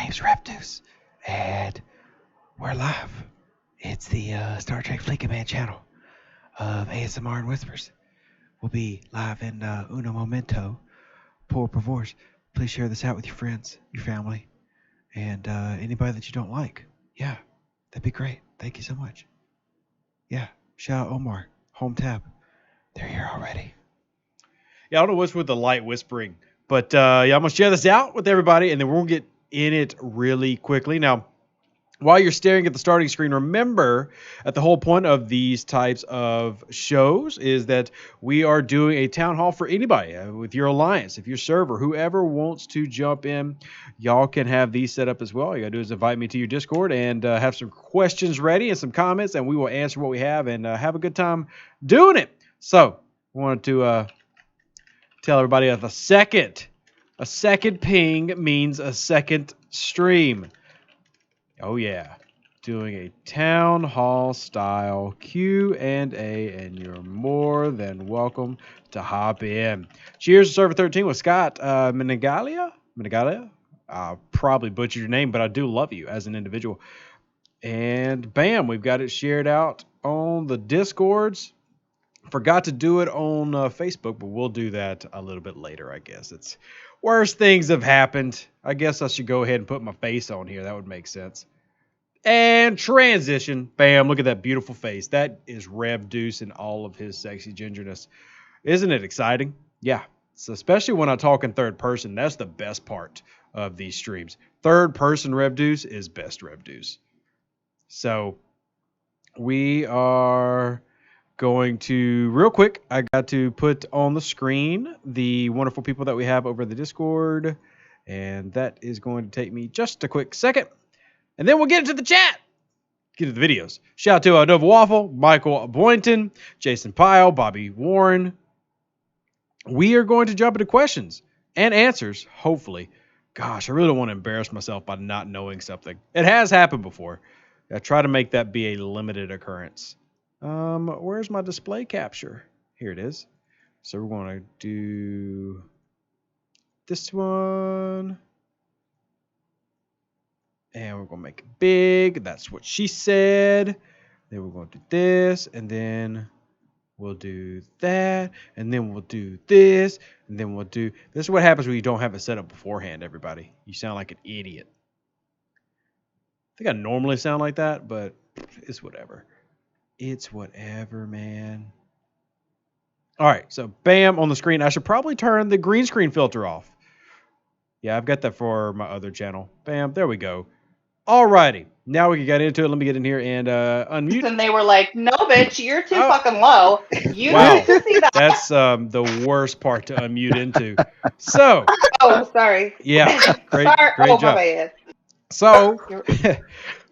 name's Reptus, and we're live. It's the Star Trek Fleet Command channel of ASMR and Whispers. We'll be live in uno momento. Por favor, please share this out with your friends, your family, and anybody that you don't like. Yeah, that'd be great. Thank you so much. Yeah, shout out Omar, Home Tab. They're here already. Yeah, I don't know what's with the light whispering, but yeah, I'm going to share this out with everybody, and then we'll get in it really quickly. Now, while you're staring at the starting screen, remember that the whole point of these types of shows is that we are doing a town hall for anybody with your alliance. If your server, whoever wants to jump in, y'all can have these set up as well. All you got to do is invite me to your Discord and have some questions ready and some comments, and we will answer what we have and have a good time doing it. So, I wanted to tell everybody that a second ping means a second stream. Oh yeah, doing a town hall style Q&A, and you're more than welcome to hop in. Cheers to Server 13 with Scott Minigalia. Probably butchered your name, but I do love you as an individual. And bam, we've got it shared out on the Discords. Forgot to do it on Facebook, but we'll do that a little bit later, I guess. It's worse things have happened. I guess I should go ahead and put my face on here. That would make sense. And transition. Bam, look at that beautiful face. That is Rev Deuce in all of his sexy gingerness. Isn't it exciting? Yeah. So especially when I talk in third person, that's the best part of these streams. Third person Rev Deuce is best Rev Deuce. So we are going to, real quick, I got to put on the screen the wonderful people that we have over the Discord, and that is going to take me just a quick second, and then we'll get into the chat, get into the videos. Shout out to Nova Waffle, Michael Boynton, Jason Pyle, Bobby Warren. We are going to jump into questions and answers, hopefully. Gosh, I really don't want to embarrass myself by not knowing something. It has happened before. I try to make that be a limited occurrence. Where's my display capture? Here it is. So we're going to do this one. And we're going to make it big. That's what she said. Then we're going to do this. And then we'll do that. And then we'll do this. And then we'll do... This is what happens when you don't have it set up beforehand, everybody. You sound like an idiot. I think I normally sound like that, but it's whatever. It's whatever, man. All right, so bam, on the screen. I should probably turn the green screen filter off. Yeah, I've got that for my other channel. Bam, there we go. All righty, now we can get into it. Let me get in here and unmute. And they were like, no, bitch, you're too fucking low. You wow, need to see that. That's the worst part to unmute into. So. Oh, sorry. Yeah, great job. My bad. So.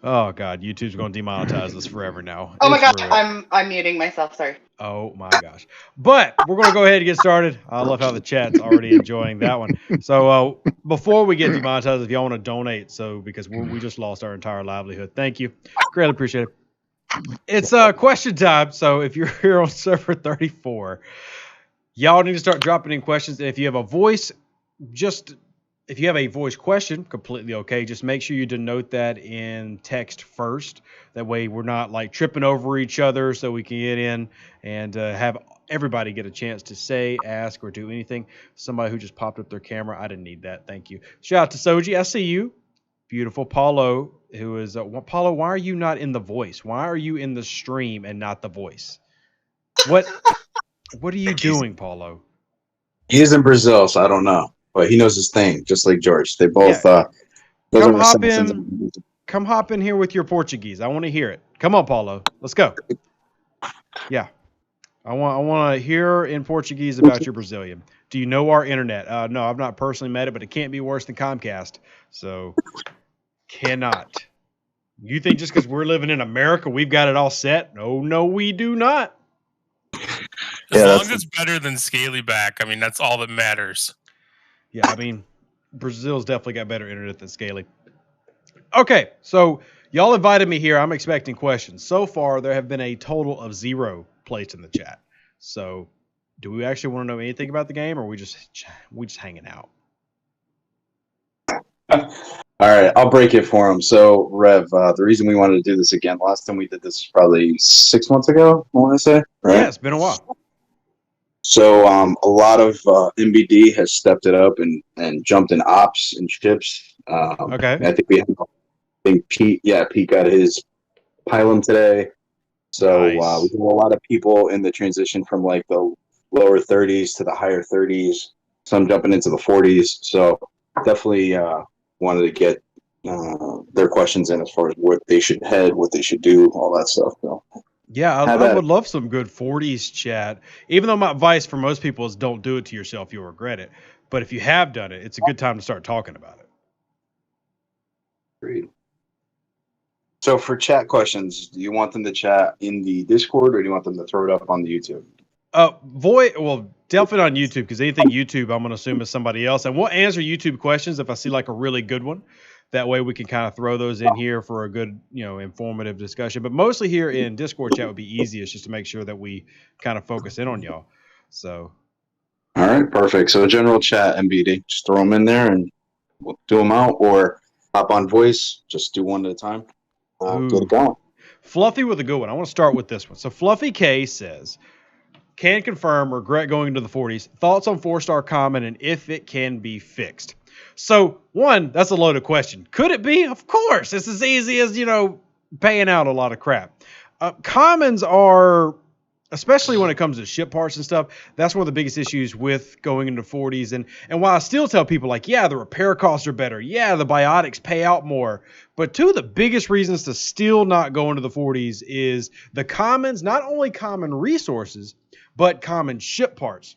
Oh God, YouTube's going to demonetize us forever now. Oh my God, I'm muting myself. Sorry. Oh my gosh. But we're going to go ahead and get started. I love how the chat's already enjoying that one. So before we get demonetized, if y'all want to donate, because we just lost our entire livelihood. Thank you. Greatly appreciate it. It's question time. So if you're here on server 34, y'all need to start dropping in questions. If you have a voice, if you have a voice question, completely okay. Just make sure you denote that in text first. That way we're not like tripping over each other, so we can get in and have everybody get a chance to say, ask, or do anything. Somebody who just popped up their camera, I didn't need that. Thank you. Shout out to Soji. I see you. Beautiful. Paulo, who is... Paulo, why are you not in the voice? Why are you in the stream and not the voice? What are you doing, Paulo? He's in Brazil, so I don't know. But he knows his thing, just like George. They both. Yeah. Come hop in here with your Portuguese. I want to hear it. Come on, Paulo. Let's go. Yeah, I want to hear in Portuguese about your Brazilian. Do you know our internet? No, I've not personally met it, but it can't be worse than Comcast. So, cannot. You think just because we're living in America, we've got it all set? No, we do not. As long as it's better than Scalyback, I mean, that's all that matters. Yeah, I mean, Brazil's definitely got better internet than Scaly. Okay, so y'all invited me here. I'm expecting questions. So far, there have been a total of 0 placed in the chat. So, do we actually want to know anything about the game, or are we just hanging out? All right, I'll break it for him. So, Rev, the reason we wanted to do this again, last time we did this was probably 6 months ago, I want to say, right? Yeah, it's been a while. So, a lot of MBD has stepped it up and jumped in ops and chips. Okay. I think Pete got his pylon today. So, Nice. we have a lot of people in the transition from like the lower 30s to the higher 30s, some jumping into the 40s. So, definitely wanted to get their questions in as far as what they should head, what they should do, all that stuff. So, Yeah, I would love some good 40s chat. Even though my advice for most people is don't do it to yourself, you'll regret it. But if you have done it, it's a good time to start talking about it. Great. So for chat questions, do you want them to chat in the Discord or do you want them to throw it up on the YouTube? Definitely on YouTube, because anything YouTube, I'm going to assume is somebody else. And we'll answer YouTube questions if I see like a really good one. That way we can kind of throw those in here for a good, informative discussion. But mostly here in Discord chat would be easiest, just to make sure that we kind of focus in on y'all. So. All right, perfect. So general chat, MBD, just throw them in there and we'll do them out, or hop on voice, just do one at a time. Get it going. Fluffy with a good one. I want to start with this one. So Fluffy K says, can confirm, regret going into the 40s. Thoughts on 4-star common and if it can be fixed. So, one, that's a loaded question. Could it be? Of course. It's as easy as, paying out a lot of crap. Commons are, especially when it comes to ship parts and stuff, that's one of the biggest issues with going into 40s. And while I still tell people, like, yeah, the repair costs are better. Yeah, the biotics pay out more. But two of the biggest reasons to still not go into the 40s is the commons, not only common resources, but common ship parts.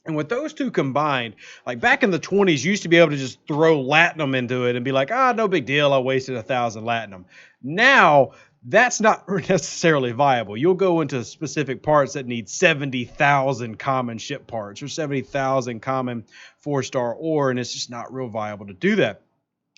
And with those two combined, like back in the 20s, you used to be able to just throw latinum into it and be like, no big deal, I wasted 1,000 latinum. Now, that's not necessarily viable. You'll go into specific parts that need 70,000 common ship parts or 70,000 common 4-star ore, and it's just not real viable to do that.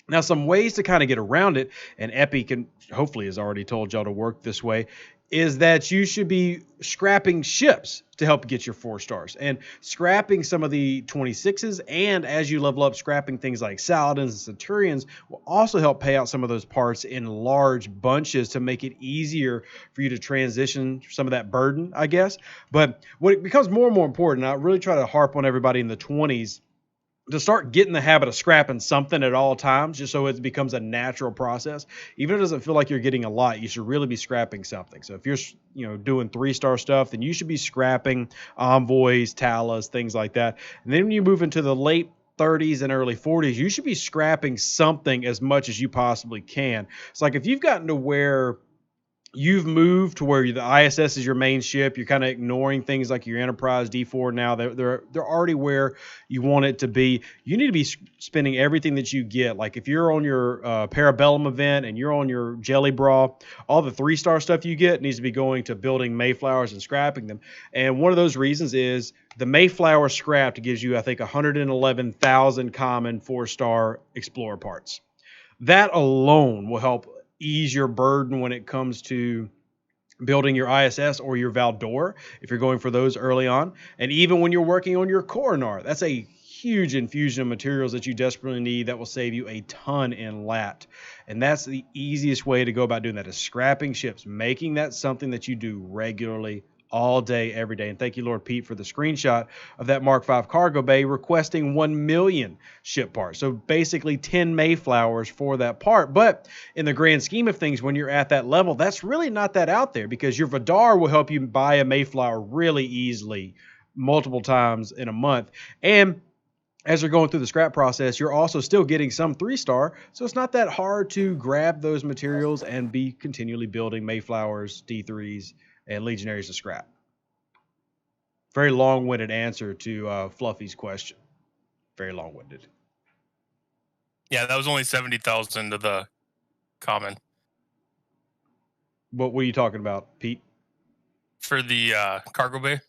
Now, some ways to kind of get around it, and Epi hopefully has already told y'all to work this way, is that you should be scrapping ships to help get your 4-stars and scrapping some of the 26s. And as you level up, scrapping things like Saladins and Centurions will also help pay out some of those parts in large bunches to make it easier for you to transition some of that burden, I guess. But what it becomes more and more important, I really try to harp on everybody in the 20s to start getting the habit of scrapping something at all times, just so it becomes a natural process. Even if it doesn't feel like you're getting a lot, you should really be scrapping something. So if you're, doing 3-star stuff, then you should be scrapping envoys, talas, things like that. And then when you move into the late 30s and early 40s, you should be scrapping something as much as you possibly can. It's like if you've gotten to where you've moved to where the ISS is your main ship, you're kind of ignoring things like your Enterprise D4 now. They're already where you want it to be. You need to be spending everything that you get. Like if you're on your Parabellum event and you're on your Jelly Bra, all the 3-star stuff you get needs to be going to building Mayflowers and scrapping them. And one of those reasons is the Mayflower scrapped gives you, I think, 111,000 common 4-star Explorer parts. That alone will help ease your burden when it comes to building your ISS or your Valdor, if you're going for those early on. And even when you're working on your Coronar, that's a huge infusion of materials that you desperately need that will save you a ton in lat. And that's the easiest way to go about doing that, is scrapping ships, making that something that you do regularly all day, every day. And thank you, Lord Pete, for the screenshot of that Mark V cargo bay requesting 1 million ship parts. So basically 10 Mayflowers for that part. But in the grand scheme of things, when you're at that level, that's really not that out there, because your Vidar will help you buy a Mayflower really easily multiple times in a month. And as you're going through the scrap process, you're also still getting some 3-star. So it's not that hard to grab those materials and be continually building Mayflowers, D3s, and Legionaries to scrap. Very long-winded answer to Fluffy's question. Very long-winded. Yeah, that was only 70,000 to the common. What were you talking about, Pete? For the cargo bay?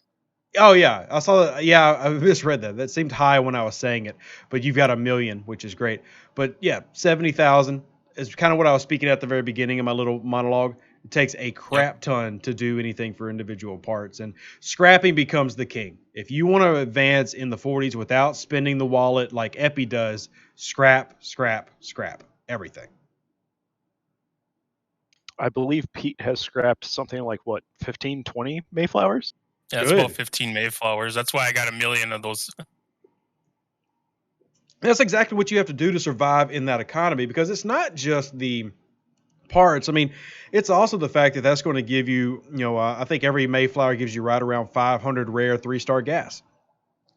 Oh, yeah. I saw that. Yeah, I misread that. That seemed high when I was saying it. But you've got 1 million, which is great. But yeah, 70,000 is kind of what I was speaking at the very beginning of my little monologue. It takes a crap ton to do anything for individual parts, and scrapping becomes the king. If you want to advance in the 40s without spending the wallet like Epi does, scrap, scrap, scrap. Everything. I believe Pete has scrapped something like, 15, 20 Mayflowers? Yeah, it's about 15 Mayflowers. That's why I got 1 million of those. That's exactly what you have to do to survive in that economy, because it's not just the parts. I mean, it's also the fact that that's going to give you, I think every Mayflower gives you right around 500 rare 3-star gas.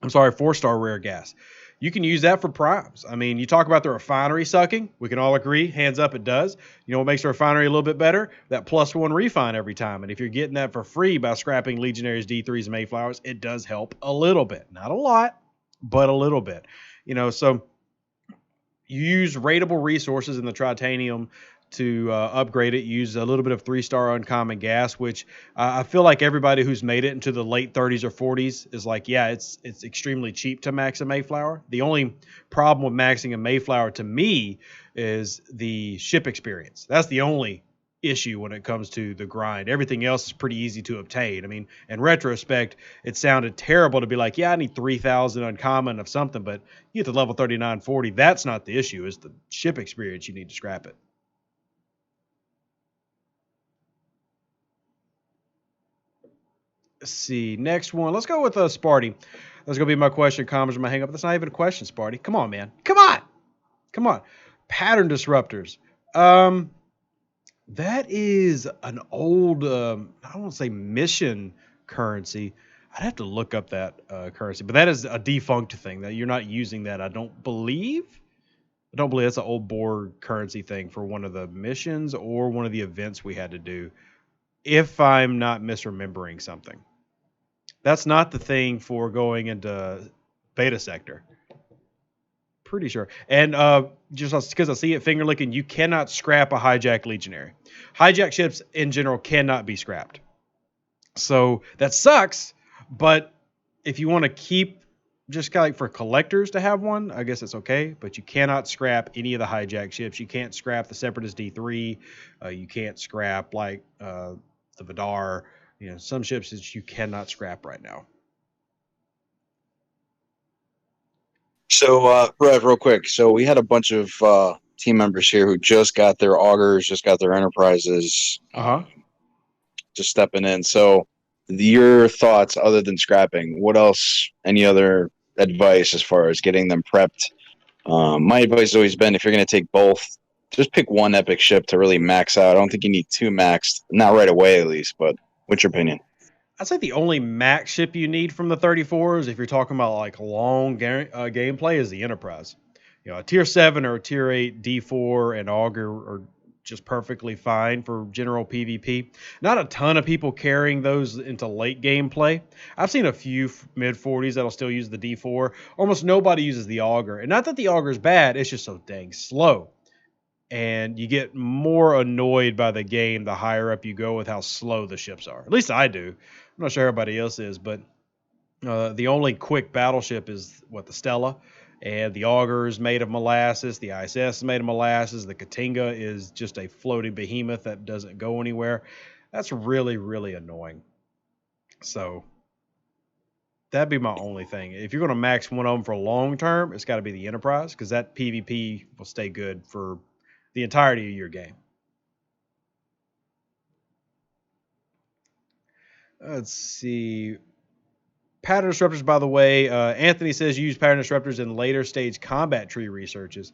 4-star rare gas. You can use that for primes. I mean, you talk about the refinery sucking. We can all agree, hands up, it does. You know what makes the refinery a little bit better? That +1 refine every time. And if you're getting that for free by scrapping Legionaries, D3s, and Mayflowers, it does help a little bit. Not a lot, but a little bit. So you use rateable resources in the Tritanium to upgrade it. Use a little bit of 3-star uncommon gas, which I feel like everybody who's made it into the late 30s or 40s is like, yeah, it's extremely cheap to max a Mayflower. The only problem with maxing a Mayflower to me is the ship experience. That's the only issue when it comes to the grind. Everything else is pretty easy to obtain. I mean, in retrospect, it sounded terrible to be like, yeah, I need 3,000 uncommon of something, but you get to level 39, 40. That's not the issue. It's the ship experience. You need to scrap it. Let's see. Next one. Let's go with Sparty. That's going to be my question, comments, or my hang up. That's not even a question, Sparty. Come on, man. Come on. Pattern disruptors. That is an old, I don't want to say mission currency. I'd have to look up that currency, but that is a defunct thing that you're not using that. I don't believe that's an old board currency thing for one of the missions or one of the events we had to do. If I'm not misremembering something. That's not the thing for going into beta sector. Pretty sure. And just because I see it finger licking, you cannot scrap a hijack legionary. Hijack ships in general cannot be scrapped. So that sucks, but if you want to keep just kind of like for collectors to have one, I guess it's okay, but you cannot scrap any of the hijack ships. You can't scrap the Separatist D3. You can't scrap like the Vidar. Some ships that you cannot scrap right now. So, Rev, real quick. So we had a bunch of team members here who just got their augers, just got their enterprises, just stepping in. So your thoughts, other than scrapping, what else, any other advice as far as getting them prepped? My advice has always been, if you're going to take both, just pick one epic ship to really max out. I don't think you need 2 maxed, not right away at least, but what's your opinion? I'd say the only max ship you need from the 34s, if you're talking about like long gameplay, is the Enterprise. A tier 7 or a tier 8 D4 and Augur are just perfectly fine for general PvP. Not a ton of people carrying those into late gameplay. I've seen a few mid 40s that'll still use the D4. Almost nobody uses the Augur. And not that the Augur is bad, it's just so dang slow. And you get more annoyed by the game the higher up you go with how slow the ships are. At least I do. I'm not sure everybody else is, but the only quick battleship is, the Stella. And the Augur is made of molasses. The ISS is made of molasses. The Katinga is just a floating behemoth that doesn't go anywhere. That's really, really annoying. So that'd be my only thing. If you're going to max one of them for long term, it's got to be the Enterprise, because that PvP will stay good for the entirety of your game. Let's see. Pattern disruptors, by the way, Anthony says use pattern disruptors in later stage combat tree researches.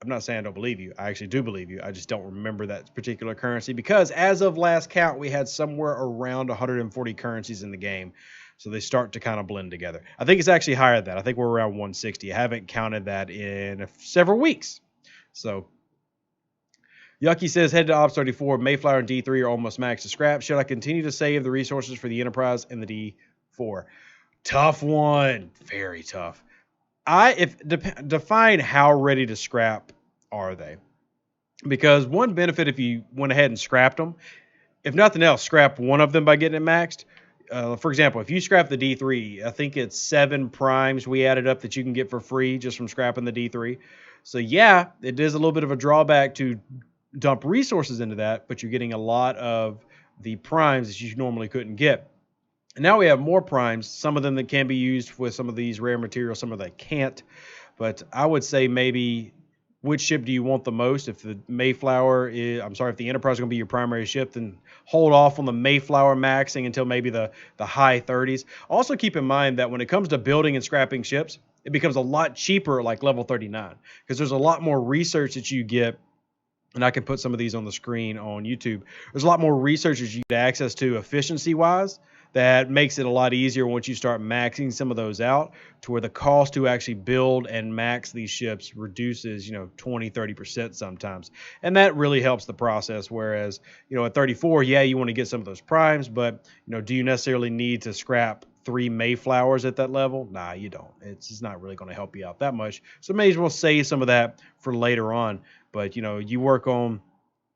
I'm not saying I don't believe you. I actually do believe you. I just don't remember that particular currency, because as of last count, we had somewhere around 140 currencies in the game. So they start to kind of blend together. I think it's actually higher than that. I think we're around 160. I haven't counted that in several weeks. So Yucky says, head to Ops 34. Mayflower and D3 are almost max to scrap. Should I continue to save the resources for the Enterprise and the D4? Tough one. Very tough. Define how ready to scrap are they? Because one benefit, if you went ahead and scrapped them, if nothing else, scrap one of them by getting it maxed. For example, if you scrap the D3, I think it's 7 primes we added up that you can get for free just from scrapping the D3. So yeah, it is a little bit of a drawback to dump resources into that, but you're getting a lot of the primes that you normally couldn't get. And now we have more primes, some of them that can be used with some of these rare materials, some of that can't. But I would say maybe which ship do you want the most? If the Mayflower is, if the Enterprise is going to be your primary ship, then hold off on the Mayflower maxing until maybe the high 30s. Also keep in mind that when it comes to building and scrapping ships, it becomes a lot cheaper like level 39 because there's a lot more research that you get. And I can put some of these on the screen on YouTube. There's a lot more research that you get access to efficiency-wise that makes it a lot easier once you start maxing some of those out to where the cost to actually build and max these ships reduces, 20, 30% sometimes. And that really helps the process. Whereas, at 34, you want to get some of those primes, but, do you necessarily need to scrap 3 Mayflowers at that level? Nah, you don't. It's just not really going to help you out that much. So may as well save some of that for later on. But, you work on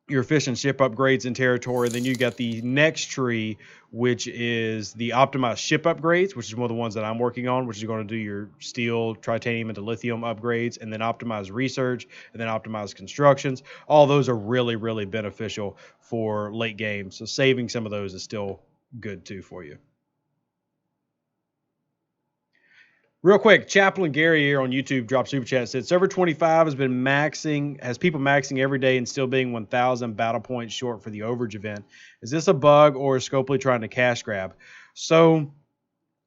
your efficient ship upgrades in territory. Then you got the next tree, which is the optimized ship upgrades, which is one of the ones that I'm working on, which is going to do your steel, titanium, and lithium upgrades, and then optimize research, and then optimize constructions. All those are really, really beneficial for late game. So saving some of those is still good too for you. Real quick, Chaplain Gary here on YouTube dropped super chat, said server 25 has people maxing every day and still being 1,000 battle points short for the overage event. Is this a bug or is Scopely trying to cash grab? So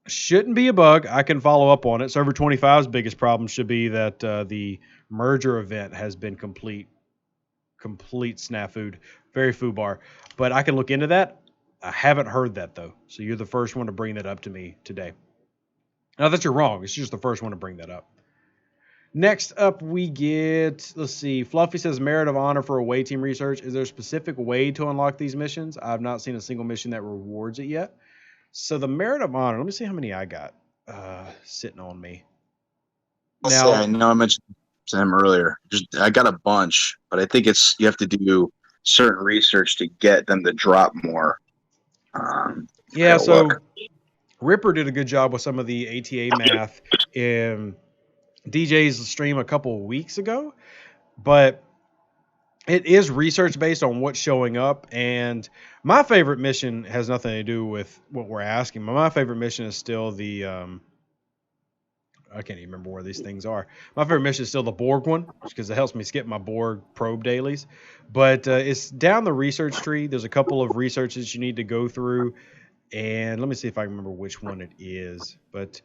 shouldn't be a bug. I can follow up on it. Server 25's biggest problem should be that the merger event has been complete snafu, very foobar. But I can look into that. I haven't heard that though. So you're the first one to bring that up to me today. Not that you're wrong. It's just the first one to bring that up. Next up, we get, let's see. Fluffy says, Merit of Honor for away team research. Is there a specific way to unlock these missions? I've not seen a single mission that rewards it yet. So the Merit of Honor, let me see how many I got sitting on me. I know I mentioned to him earlier. I got a bunch, but I think you have to do certain research to get them to drop more. Ripper did a good job with some of the ATA math in DJ's stream a couple of weeks ago, but it is research based on what's showing up. And my favorite mission has nothing to do with what we're asking. My favorite mission is still the, I can't even remember where these things are. My favorite mission is still the Borg one because it helps me skip my Borg probe dailies, but it's down the research tree. There's a couple of researches you need to go through. And let me see if I remember which one it is. But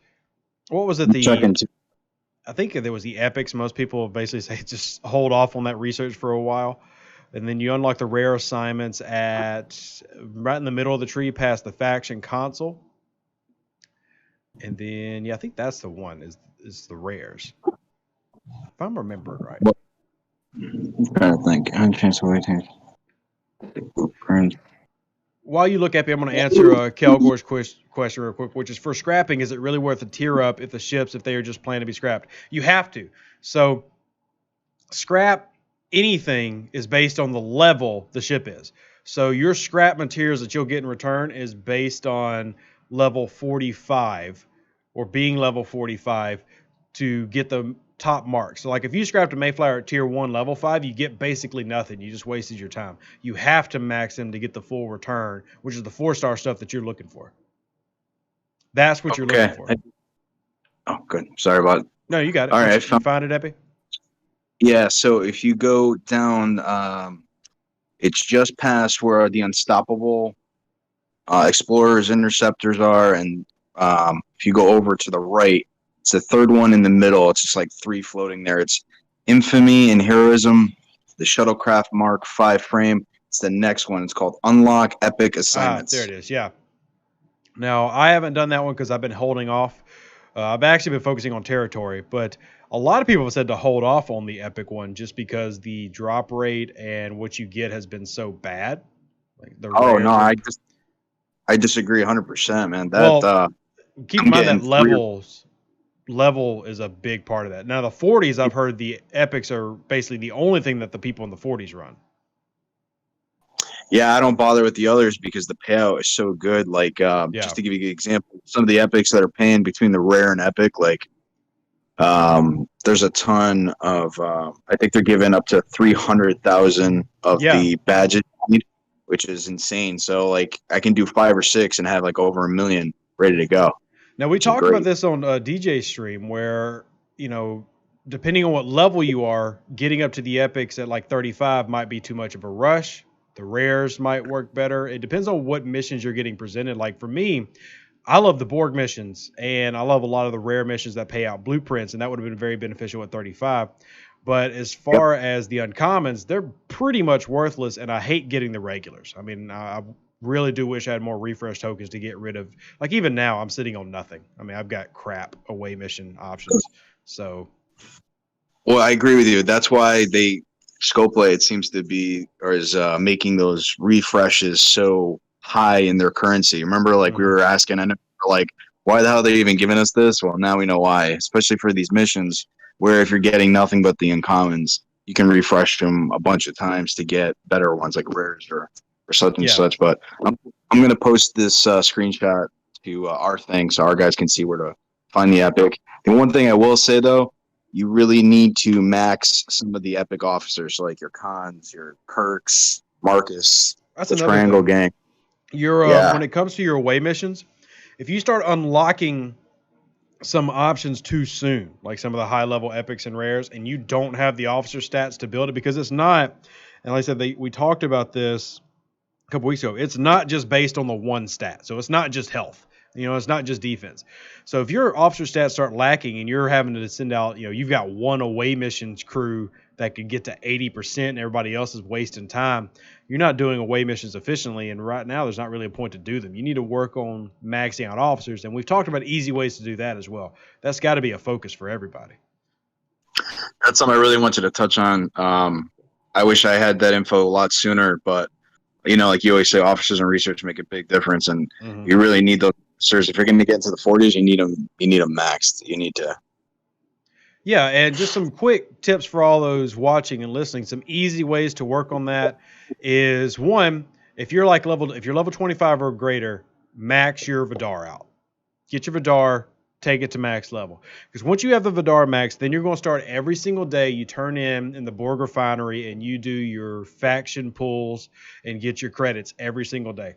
what was it? I think there was the epics. Most people basically say just hold off on that research for a while. And then you unlock the rare assignments at right in the middle of the tree past the faction console. And then, I think that's the one is the rares. If I'm remembering right. I'm trying to think. I'm trying to think. While you look at it, I'm going to answer Kelgor's question real quick, which is for scrapping, is it really worth a tier up if they are just planning to be scrapped? You have to. So scrap anything is based on the level the ship is. So your scrap materials that you'll get in return is based on level 45 or being level 45 to get the top mark. So like if you scrapped a Mayflower at tier 1 level 5, you get basically nothing. You just wasted your time. You have to max them to get the full return, which is the 4-star stuff that you're looking for. That's what you're looking for. Oh, good. Sorry about it. No, you got it. All right, you find it, Epi? Yeah, so if you go down, it's just past where the Unstoppable Explorers Interceptors are, and if you go over to the right, it's the third one in the middle. It's just like 3 floating there. It's Infamy and Heroism, the Shuttlecraft Mark 5 frame. It's the next one. It's called Unlock Epic Assignments. There it is, yeah. Now, I haven't done that one because I've been holding off. I've actually been focusing on territory, but a lot of people have said to hold off on the Epic one just because the drop rate and what you get has been so bad. Like I disagree 100%, man. Keep in mind that level is a big part of that. Now the 40s, I've heard the epics are basically the only thing that the people in the 40s run. Yeah, I don't bother with the others because the payout is so good. Like just to give you an example, some of the epics that are paying between the rare and epic, like There's a ton of, I think they're giving up to 300,000 of the badges, which is insane. So like I can do 5 or 6 and have like over 1 million ready to go. Now we talked about this on DJ stream where, you know, depending on what level you are, getting up to the epics at like 35 might be too much of a rush. The rares might work better. It depends on what missions you're getting presented. Like for me, I love the Borg missions, and I love a lot of the rare missions that pay out blueprints, and that would have been very beneficial at 35. But as far as the uncommons, they're pretty much worthless, and I hate getting the regulars. I mean, I really do wish I had more refresh tokens to get rid of. Like even now, I'm sitting on nothing. I mean, I've got crap away mission options. So, well, I agree with you. That's why Scopelay, it seems to be, or is making those refreshes so high in their currency. Remember, like we were asking, I know, like, why the hell are they even giving us this? Well, now we know why, especially for these missions where if you're getting nothing but the uncommons, you can refresh them a bunch of times to get better ones like rares or such and such. But I'm going to post this screenshot to our thing so our guys can see where to find the epic. And one thing I will say, though, you really need to max some of the epic officers, so like your Khans, your Kirks, Marcus, that's the Triangle Gang. When it comes to your away missions, if you start unlocking some options too soon, like some of the high level epics and rares, and you don't have the officer stats to build it, because it's not, and like I said, we talked about this a couple weeks ago, it's not just based on the one stat. So it's not just health. You know, it's not just defense. So if your officer stats start lacking and you're having to send out, you know, you've got one away missions crew that could get to 80% and everybody else is wasting time, you're not doing away missions efficiently. And right now, there's not really a point to do them. You need to work on maxing out officers. And we've talked about easy ways to do that as well. That's got to be a focus for everybody. That's something I really wanted to touch on. I wish I had that info a lot sooner, but you know, like you always say, officers and research make a big difference, and you really need those officers. If you're going to get into the 40s, you need them maxed. You need to. Yeah, and just some quick tips for all those watching and listening. Some easy ways to work on that is, one, if you're level 25 or greater, max your Vidar out. Get your Vidar, take it to max level. Because once you have the Vidar max, then you're going to start every single day. You turn in the Borg refinery and you do your faction pulls and get your credits every single day.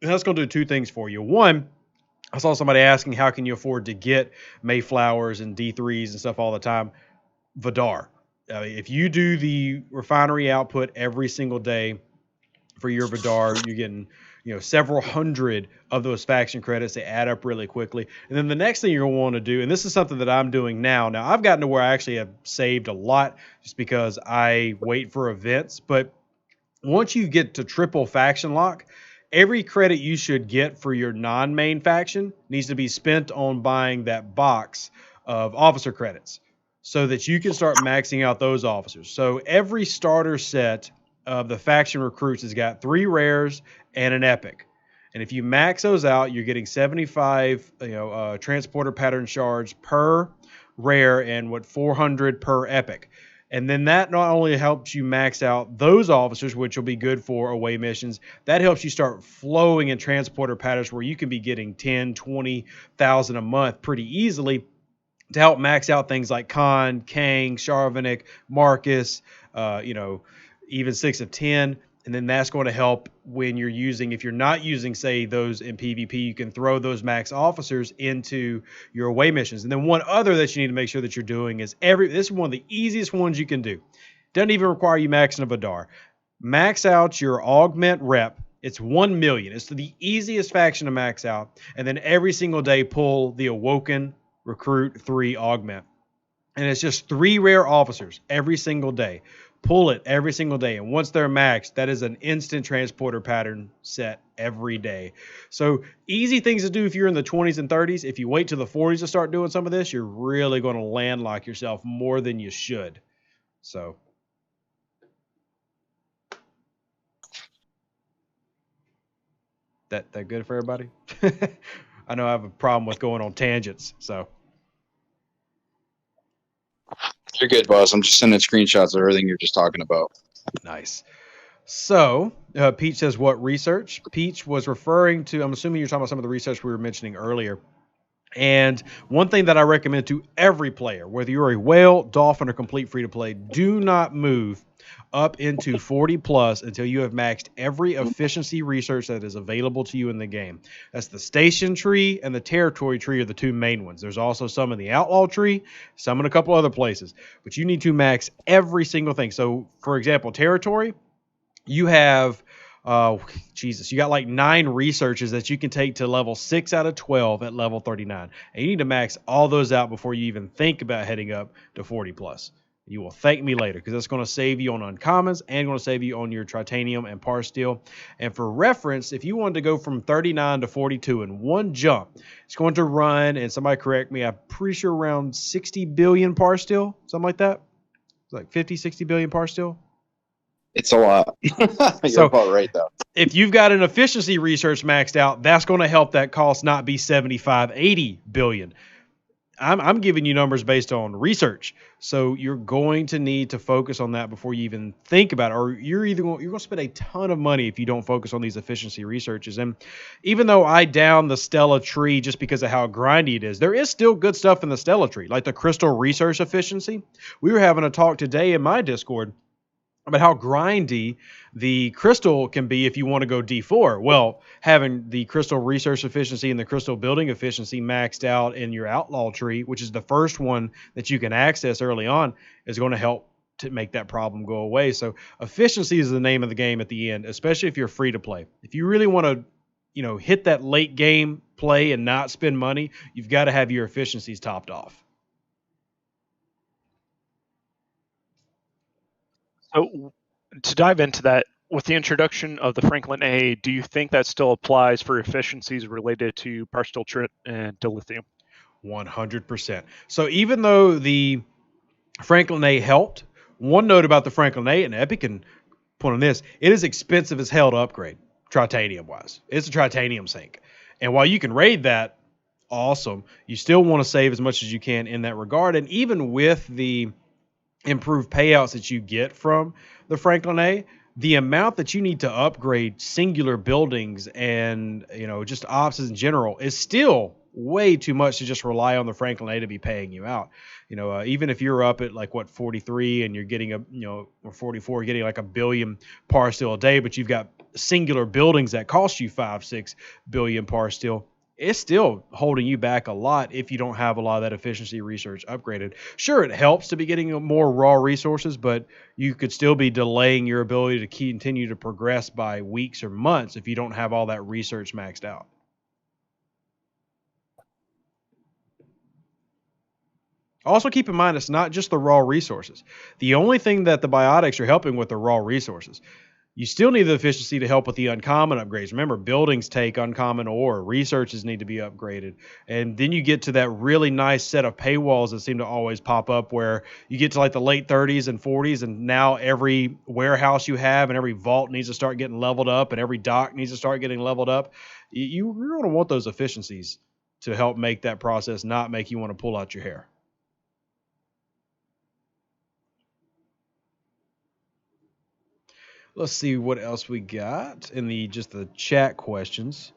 And that's going to do two things for you. One, I saw somebody asking, how can you afford to get Mayflowers and D3s and stuff all the time? Vidar. If you do the refinery output every single day for your Vidar, you're getting, you know, several hundred of those faction credits. They add up really quickly. And then the next thing you're going to want to do, and this is something that I'm doing now. Now, I've gotten to where I actually have saved a lot just because I wait for events. But once you get to triple faction lock, every credit you should get for your non-main faction needs to be spent on buying that box of officer credits so that you can start maxing out those officers. So every starter set of the faction recruits has got 3 rares and an epic. And if you max those out, you're getting 75 transporter pattern shards per rare and 400 per epic. And then that not only helps you max out those officers, which will be good for away missions, that helps you start flowing in transporter patterns where you can be getting 10, 20,000 a month pretty easily to help max out things like Khan, Kang, Sharvanik, Marcus, even 6 of 10. And then that's going to help when you're using, if you're not using, say, those in PvP, you can throw those max officers into your away missions. And then one other that you need to make sure that you're doing is this is one of the easiest ones you can do. Doesn't even require you maxing a Vidar. Max out your augment rep. It's 1 million. It's the easiest faction to max out. And then every single day, pull the Awoken Recruit 3 augment. And it's just 3 rare officers every single day. Pull it every single day. And once they're maxed, that is an instant transporter pattern set every day. So easy things to do if you're in the 20s and 30s. If you wait till the 40s to start doing some of this, you're really going to landlock yourself more than you should. So. That good for everybody? I know I have a problem with going on tangents, so. You're good, boss. I'm just sending screenshots of everything you're just talking about. Nice. So, Peach says, what research? Peach was referring to, I'm assuming you're talking about some of the research we were mentioning earlier. And one thing that I recommend to every player, whether you're a whale, dolphin, or complete free to play, do not move up into 40 plus until you have maxed every efficiency research that is available to you in the game. That's the station tree and the territory tree are the two main ones. There's also some in the outlaw tree, some in a couple other places, but you need to max every single thing. So for example, territory, you have you got like 9 researches that you can take to level 6 out of 12 at level 39. And you need to max all those out before you even think about heading up to 40 plus. You will thank me later because that's going to save you on uncommons and going to save you on your titanium and par steel. And for reference, if you wanted to go from 39 to 42 in one jump, it's going to run, and somebody correct me, I'm pretty sure around 60 billion par steel, something like that. It's like 50, 60 billion par steel. It's a lot. You're about right, though. If you've got an efficiency research maxed out, that's going to help that cost not be 75, 80 billion. I'm giving you numbers based on research. So you're going to need to focus on that before you even think about it. Or you're going to spend a ton of money if you don't focus on these efficiency researches. And even though I down the Stella tree just because of how grindy it is, there is still good stuff in the Stella tree, like the crystal research efficiency. We were having a talk today in my Discord about how grindy the crystal can be if you want to go D4. Well, having the crystal research efficiency and the crystal building efficiency maxed out in your outlaw tree, which is the first one that you can access early on, is going to help to make that problem go away. So efficiency is the name of the game at the end, especially if you're free to play. If you really want to, hit that late game play and not spend money, you've got to have your efficiencies topped off. So to dive into that, with the introduction of the Franklin A, do you think that still applies for efficiencies related to partial trit and dilithium? 100%. So even though the Franklin A helped, one note about the Franklin A, and Epic can point on this, it is expensive as hell to upgrade, tritanium-wise. It's a tritanium sink. And while you can raid that, awesome, you still want to save as much as you can in that regard. And even with the improved payouts that you get from the Franklin A, the amount that you need to upgrade singular buildings and just ops in general is still way too much to just rely on the Franklin A to be paying you out. Even if you're up at 43 and you're getting or 44, getting like 1 billion par steel a day, but you've got singular buildings that cost you 5-6 billion par steel, it's still holding you back a lot if you don't have a lot of that efficiency research upgraded. Sure, it helps to be getting more raw resources, but you could still be delaying your ability to continue to progress by weeks or months if you don't have all that research maxed out. Also keep in mind, it's not just the raw resources. The only thing that the biotics are helping with are raw resources. You still need the efficiency to help with the uncommon upgrades. Remember, buildings take uncommon ore. Researches need to be upgraded. And then you get to that really nice set of paywalls that seem to always pop up where you get to the late 30s and 40s, and now every warehouse you have and every vault needs to start getting leveled up and every dock needs to start getting leveled up. You're going to want those efficiencies to help make that process not make you want to pull out your hair. Let's see what else we got in the chat questions.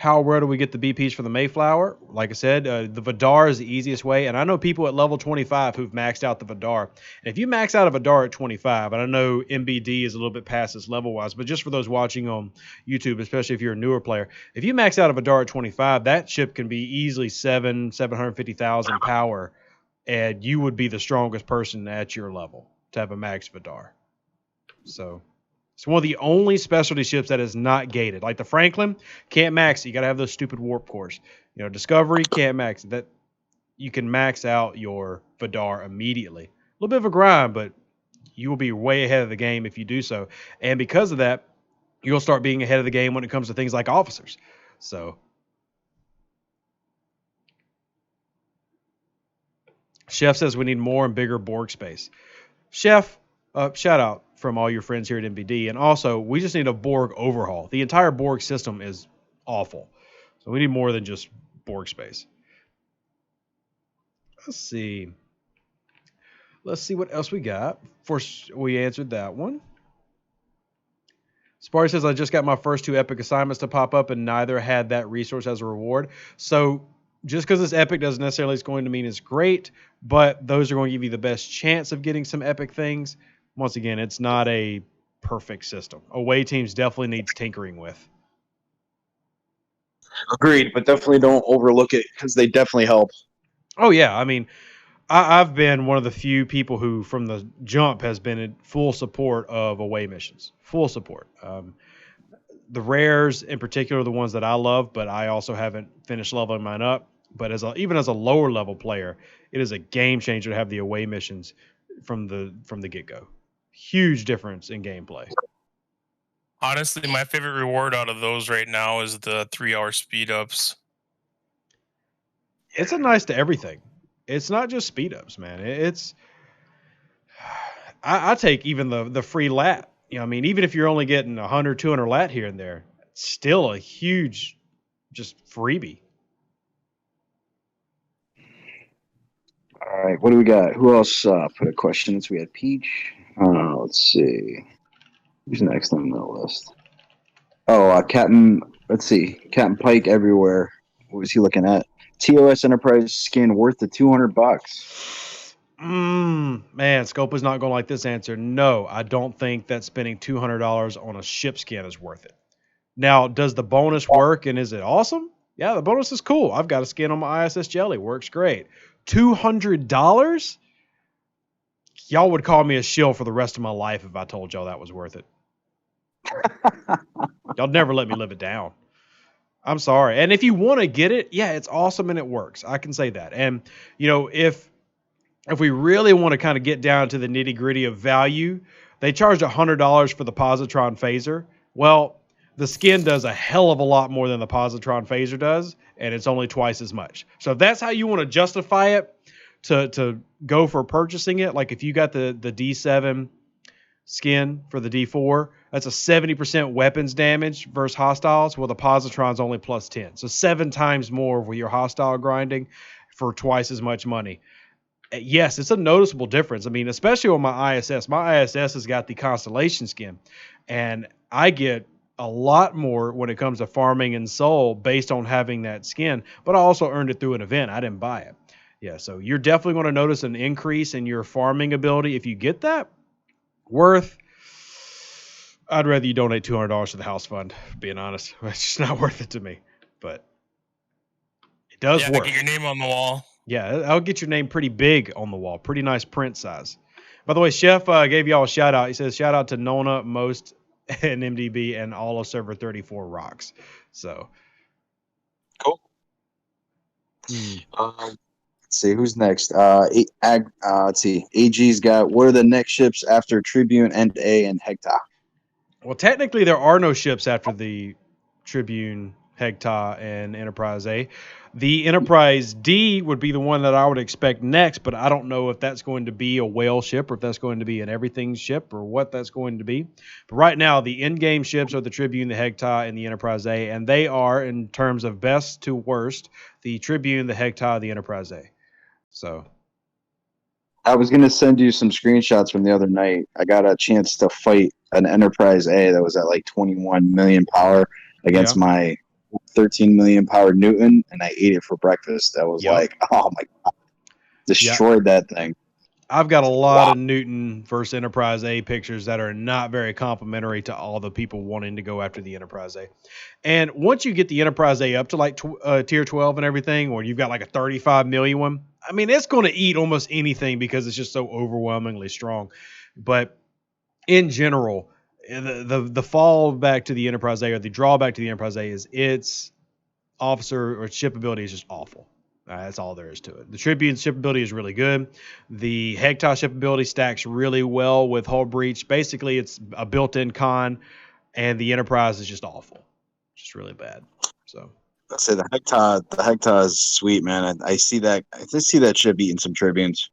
Where do we get the BPs for the Mayflower? Like I said, the Vidar is the easiest way. And I know people at level 25 who've maxed out the Vidar. And if you max out a Vidar at 25, and I know MBD is a little bit past this level-wise, but just for those watching on YouTube, especially if you're a newer player, if you max out a Vidar at 25, that ship can be easily 750,000 power, and you would be the strongest person at your level to have a max Vidar. So it's one of the only specialty ships that is not gated. Like the Franklin, can't max it. You got to have those stupid warp cores. Discovery, can't max it. That you can max out your Vidar immediately. A little bit of a grind, but you will be way ahead of the game if you do so. And because of that, you'll start being ahead of the game when it comes to things like officers. So Chef says we need more and bigger Borg space. Chef, shout out from all your friends here at MBD. And also, we just need a Borg overhaul. The entire Borg system is awful. So we need more than just Borg space. Let's see. Let's see what else we got. First, we answered that one. Sparty says, I just got my first 2 epic assignments to pop up and neither had that resource as a reward. So just because it's epic doesn't necessarily is going to mean it's great, but those are going to give you the best chance of getting some epic things. Once again, it's not a perfect system. Away teams definitely needs tinkering with. Agreed, but definitely don't overlook it because they definitely help. Oh yeah, I mean, I've been one of the few people who, from the jump, has been in full support of away missions. Full support. The rares, in particular, are the ones that I love, but I also haven't finished leveling mine up. But even as a lower level player, it is a game changer to have the away missions from the get go. Huge difference in gameplay. Honestly, my favorite reward out of those right now is the 3-hour speed ups. It's a nice to everything. It's not just speed ups, man. I take even the free lat. You know, I mean, even if you're only getting 100, 200 lat here and there, it's still a huge just freebie. All right, what do we got? Who else put a question? We had Peach. Let's see. Who's next on the list? Oh, Captain. Let's see. Captain Pike everywhere. What was he looking at? TOS Enterprise skin worth the $200. Man, Scope is not going to like this answer. No, I don't think that spending $200 on a ship skin is worth it. Now, does the bonus work and is it awesome? Yeah, the bonus is cool. I've got a skin on my ISS Jelly. Works great. $200? Y'all would call me a shill for the rest of my life if I told y'all that was worth it. Y'all never let me live it down. I'm sorry. And if you want to get it, yeah, it's awesome and it works. I can say that. And, you know, if we really want to kind of get down to the nitty gritty of value, they charge $100 for the positron phaser. Well, the skin does a hell of a lot more than the positron phaser does, and it's only twice as much. So if that's how you want to justify it to go for purchasing it, like if you got the D7 skin for the D4, that's a 70% weapons damage versus hostiles. Well, the positron's only plus 10. So 7 times more with your hostile grinding for twice as much money. Yes, it's a noticeable difference. I mean, especially on my ISS. My ISS has got the Constellation skin, and I get a lot more when it comes to farming and soul based on having that skin, but I also earned it through an event. I didn't buy it. Yeah, so you're definitely going to notice an increase in your farming ability if you get that. I'd rather you donate $200 to the house fund, being honest. It's just not worth it to me, but it does work. Get your name on the wall. Yeah, I'll get your name pretty big on the wall. Pretty nice print size. By the way, Chef gave y'all a shout out. He says, shout out to Nona, Most, and MDB, and all of Server 34 rocks. So. Cool. Let's see, who's next? Let's see. AG's got, what are the next ships after Tribune, End A, and Hegta? Well, technically, there are no ships after the Tribune, Hegta, and Enterprise A. The Enterprise D would be the one that I would expect next, but I don't know if that's going to be a whale ship or if that's going to be an everything ship or what that's going to be. But right now, the in-game ships are the Tribune, the Hegta, and the Enterprise A, and they are, in terms of best to worst, the Tribune, the Hegta, the Enterprise A. So I was going to send you some screenshots from the other night. I got a chance to fight an Enterprise A that was at like 21 million power against my 13 million power Newton, and I ate it for breakfast. That was like, oh my God. Destroyed that thing. I've got a lot of Newton versus Enterprise A pictures that are not very complimentary to all the people wanting to go after the Enterprise A. And once you get the Enterprise A up to like tier 12 and everything, or you've got like a 35 million one, I mean, it's going to eat almost anything because it's just so overwhelmingly strong. But in general, the fallback to the Enterprise A or the drawback to the Enterprise A is its officer or ship ability is just awful. That's all there is to it. The Tribune ship ability is really good. The Hegta ship ability stacks really well with hull breach. Basically, it's a built-in con, and the Enterprise is just awful. Just really bad. So I'd say the Hegta is sweet, man. I see that ship eating some Tribunes.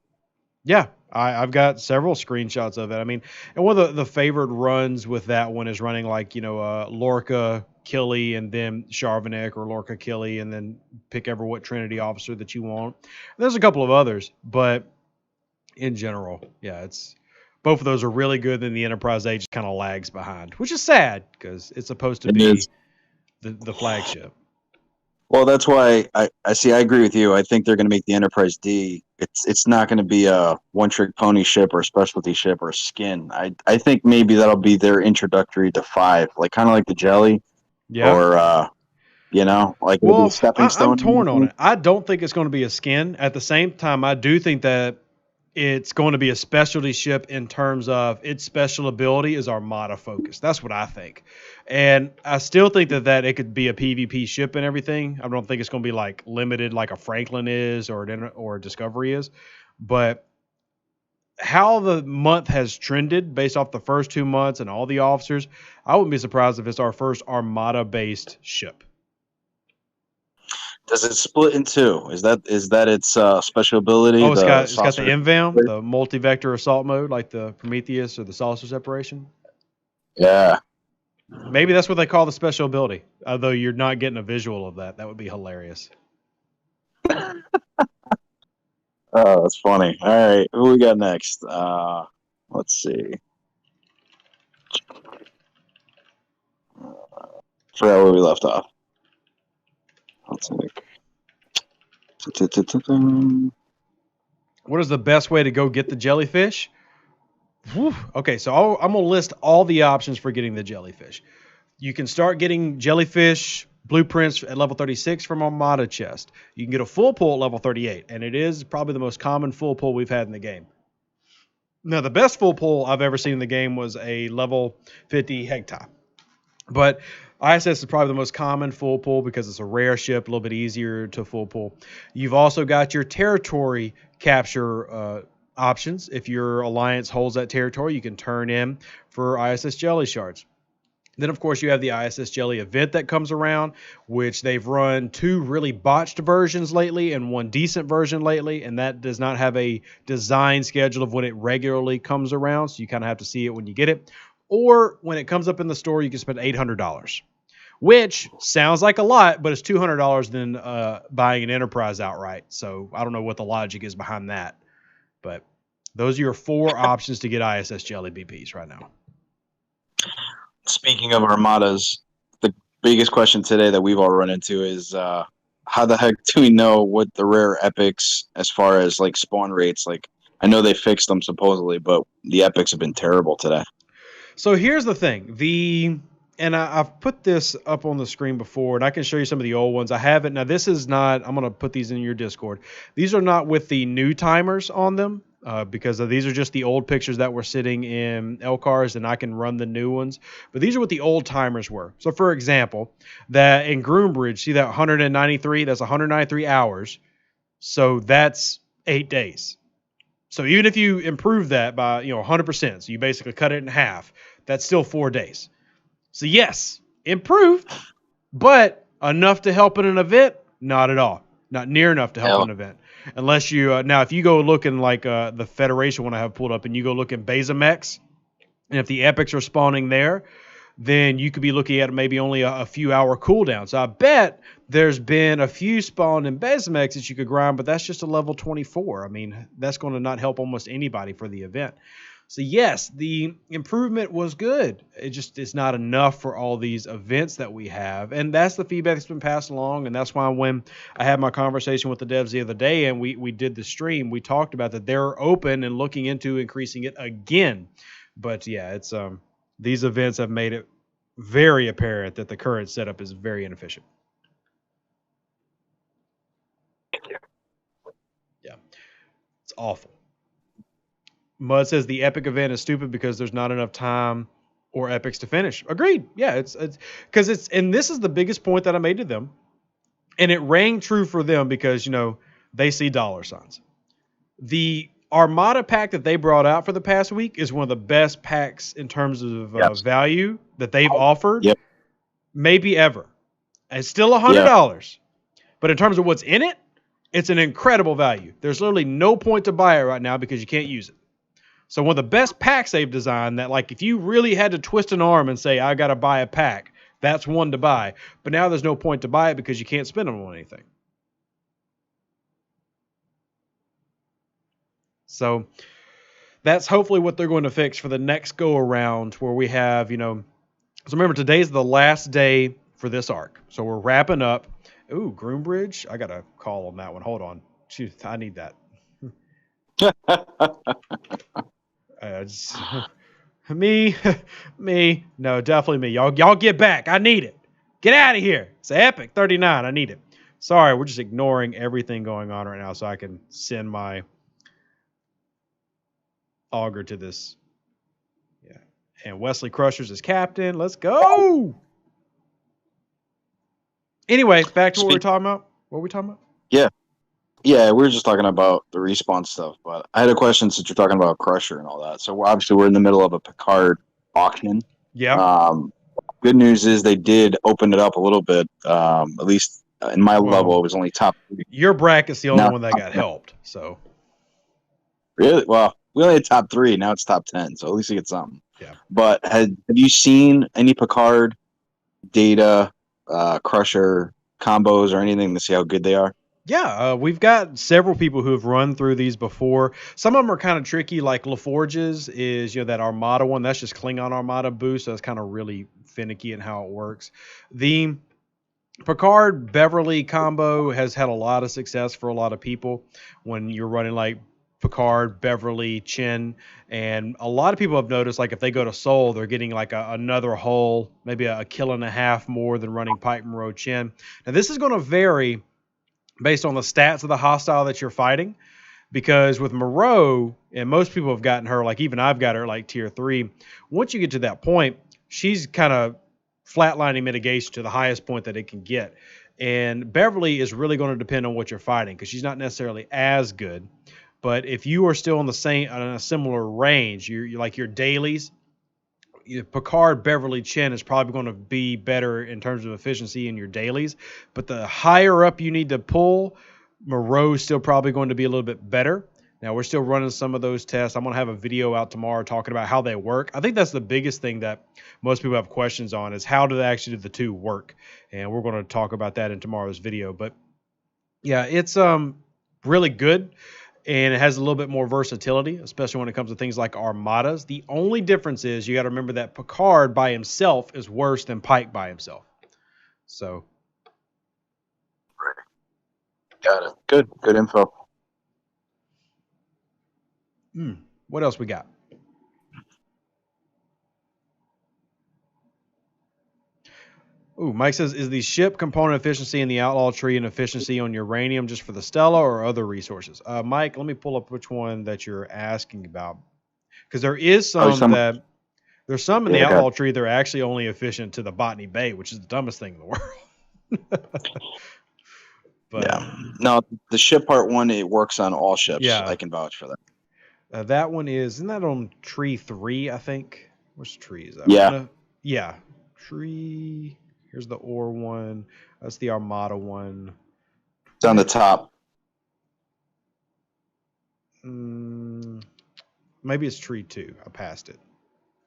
Yeah, I've got several screenshots of it. I mean, and one of the favored runs with that one is running like, Lorca, Killy, and then Charvanek, or Lorca, Killy, and then pick ever what Trinity officer that you want. And there's a couple of others, but in general, yeah, it's both of those are really good. Then the Enterprise A just kind of lags behind, which is sad because it's supposed to be the flagship. Well, that's why I see. I agree with you. I think they're going to make the Enterprise D. It's not going to be a one-trick pony ship or a specialty ship or a skin. I think maybe that'll be their introductory to 5, like kind of like the Jelly, Yeah. or like maybe Well, a stepping stone. I'm torn on it. I don't think it's going to be a skin. At the same time, I do think that it's going to be a specialty ship in terms of its special ability is Armada focused. That's what I think. And I still think that it could be a PvP ship and everything. I don't think it's going to be like limited like a Franklin is or a Discovery is. But how the month has trended based off the first 2 months and all the officers, I wouldn't be surprised if it's our first Armada-based ship. Does it split in 2? Is that its special ability? Oh, it's got the saucer? MVAM, the multi-vector assault mode, like the Prometheus or the saucer separation. Yeah. Maybe that's what they call the special ability. Although you're not getting a visual of that. That would be hilarious. Oh, that's funny. All right, who we got next? Let's see. Forgot where we left off. Let's What is the best way to go get the jellyfish? Whew. Okay, so I'm going to list all the options for getting the jellyfish. You can start getting jellyfish blueprints at level 36 from Armada chest. You can get a full pull at level 38, and it is probably the most common full pull we've had in the game. Now, the best full pull I've ever seen in the game was a level 50 Hegtai. But ISS is probably the most common full pull because it's a rare ship, a little bit easier to full pull. You've also got your territory capture options. If your alliance holds that territory, you can turn in for ISS Jelly Shards. Then, of course, you have the ISS Jelly event that comes around, which they've run 2 really botched versions lately and 1 decent version lately, and that does not have a design schedule of when it regularly comes around, so you kind of have to see it when you get it. Or when it comes up in the store, you can spend $800, which sounds like a lot, but it's $200 than buying an Enterprise outright. So I don't know what the logic is behind that. But those are your 4 options to get ISS Jelly BPs right now. Speaking of Armadas, the biggest question today that we've all run into is how the heck do we know what the rare epics as far as like spawn rates? Like, I know they fixed them supposedly, but the epics have been terrible today. So here's the thing. I've put this up on the screen before, and I can show you some of the old ones. I have it. Now, this is not, I'm going to put these in your Discord. These are not with the new timers on them. Because these are just the old pictures that were sitting in LCARs, and I can run the new ones. But these are what the old timers were. So, for example, that in Groombridge, see that 193? That's 193 hours. So that's 8 days. So even if you improve that by 100%, so you basically cut it in half, that's still 4 days. So yes, improved, but enough to help in an event? Not at all. Not near enough to help in an event. Unless you now, if you go look in like the Federation one I have pulled up, and you go look in Bezamex, and if the epics are spawning there, then you could be looking at maybe only a few hour cooldown. So I bet there's been a few spawned in Bezamex that you could grind, but that's just a level 24. I mean, that's going to not help almost anybody for the event. So yes, the improvement was good. It's not enough for all these events that we have. And that's the feedback that's been passed along. And that's why when I had my conversation with the devs the other day and we did the stream, we talked about that they're open and looking into increasing it again. But yeah, it's these events have made it very apparent that the current setup is very inefficient. Yeah, it's awful. Mud says the epic event is stupid because there's not enough time or epics to finish. Agreed. Yeah, it's because it's, and this is the biggest point that I made to them, and it rang true for them because they see dollar signs. The Armada pack that they brought out for the past week is one of the best packs in terms of value that they've offered, maybe ever. It's still $100, but in terms of what's in it, it's an incredible value. There's literally no point to buy it right now because you can't use it. So one of the best packs they've designed that, like, if you really had to twist an arm and say, I got to buy a pack, that's one to buy. But now there's no point to buy it because you can't spend them on anything. So that's hopefully what they're going to fix for the next go around where we have, so remember, today's the last day for this arc. So we're wrapping up. Ooh, Groombridge. I got a call on that one. Hold on. Shoot, I need that. Just, me. No, definitely me. Y'all get back. I need it. Get out of here. It's Epic 39. I need it. Sorry, we're just ignoring everything going on right now so I can send my auger to this. Yeah. And Wesley Crushers is captain. Let's go. Anyway, back to what we were talking about. What were we talking about? Yeah, we were just talking about the respawn stuff, but I had a question since you're talking about Crusher and all that. So obviously we're in the middle of a Picard auction. Yeah. Good news is they did open it up a little bit. At least in my level, it was only top 3. Your bracket's the only one that got helped. So really, well, we only had top 3. Now it's top 10. So at least you get something. Yeah. But have you seen any Picard data, Crusher combos or anything to see how good they are? Yeah, we've got several people who have run through these before. Some of them are kind of tricky, like LaForge's is, that Armada one. That's just Klingon Armada boost. So that's kind of really finicky in how it works. The Picard Beverly combo has had a lot of success for a lot of people when you're running like Picard, Beverly, Chin. And a lot of people have noticed, like if they go to Soul, they're getting like another hull, maybe a kill and a half more than running Pike, Monroe, Chin. Now this is going to vary based on the stats of the hostile that you're fighting, because with Moreau, and most people have gotten her, like even I've got her like tier 3. Once you get to that point, she's kind of flatlining mitigation to the highest point that it can get. And Beverly is really going to depend on what you're fighting, because she's not necessarily as good. But if you are still in a similar range, you're like your dailies, Picard, Beverly, Chin is probably going to be better in terms of efficiency in your dailies. But the higher up you need to pull, Moreau's still probably going to be a little bit better. Now, we're still running some of those tests. I'm going to have a video out tomorrow talking about how they work. I think that's the biggest thing that most people have questions on is how do they actually do the two work? And we're going to talk about that in tomorrow's video. But yeah, it's really good. And it has a little bit more versatility, especially when it comes to things like Armadas. The only difference is you got to remember that Picard by himself is worse than Pike by himself. So. Got it. Good info. What else we got? Ooh, Mike says, is the ship component efficiency in the Outlaw tree and efficiency on uranium just for the Stella or other resources? Mike, let me pull up which one that you're asking about. Because there is there's some in the Outlaw tree that are actually only efficient to the Botany Bay, which is the dumbest thing in the world. But, yeah. No, the ship part 1, it works on all ships. Yeah. I can vouch for that. That one isn't that on tree 3, I think? Which tree is that? Yeah. Yeah. Tree. Here's the ore one. That's the Armada one. It's on the top. Maybe it's tree 2. I passed it.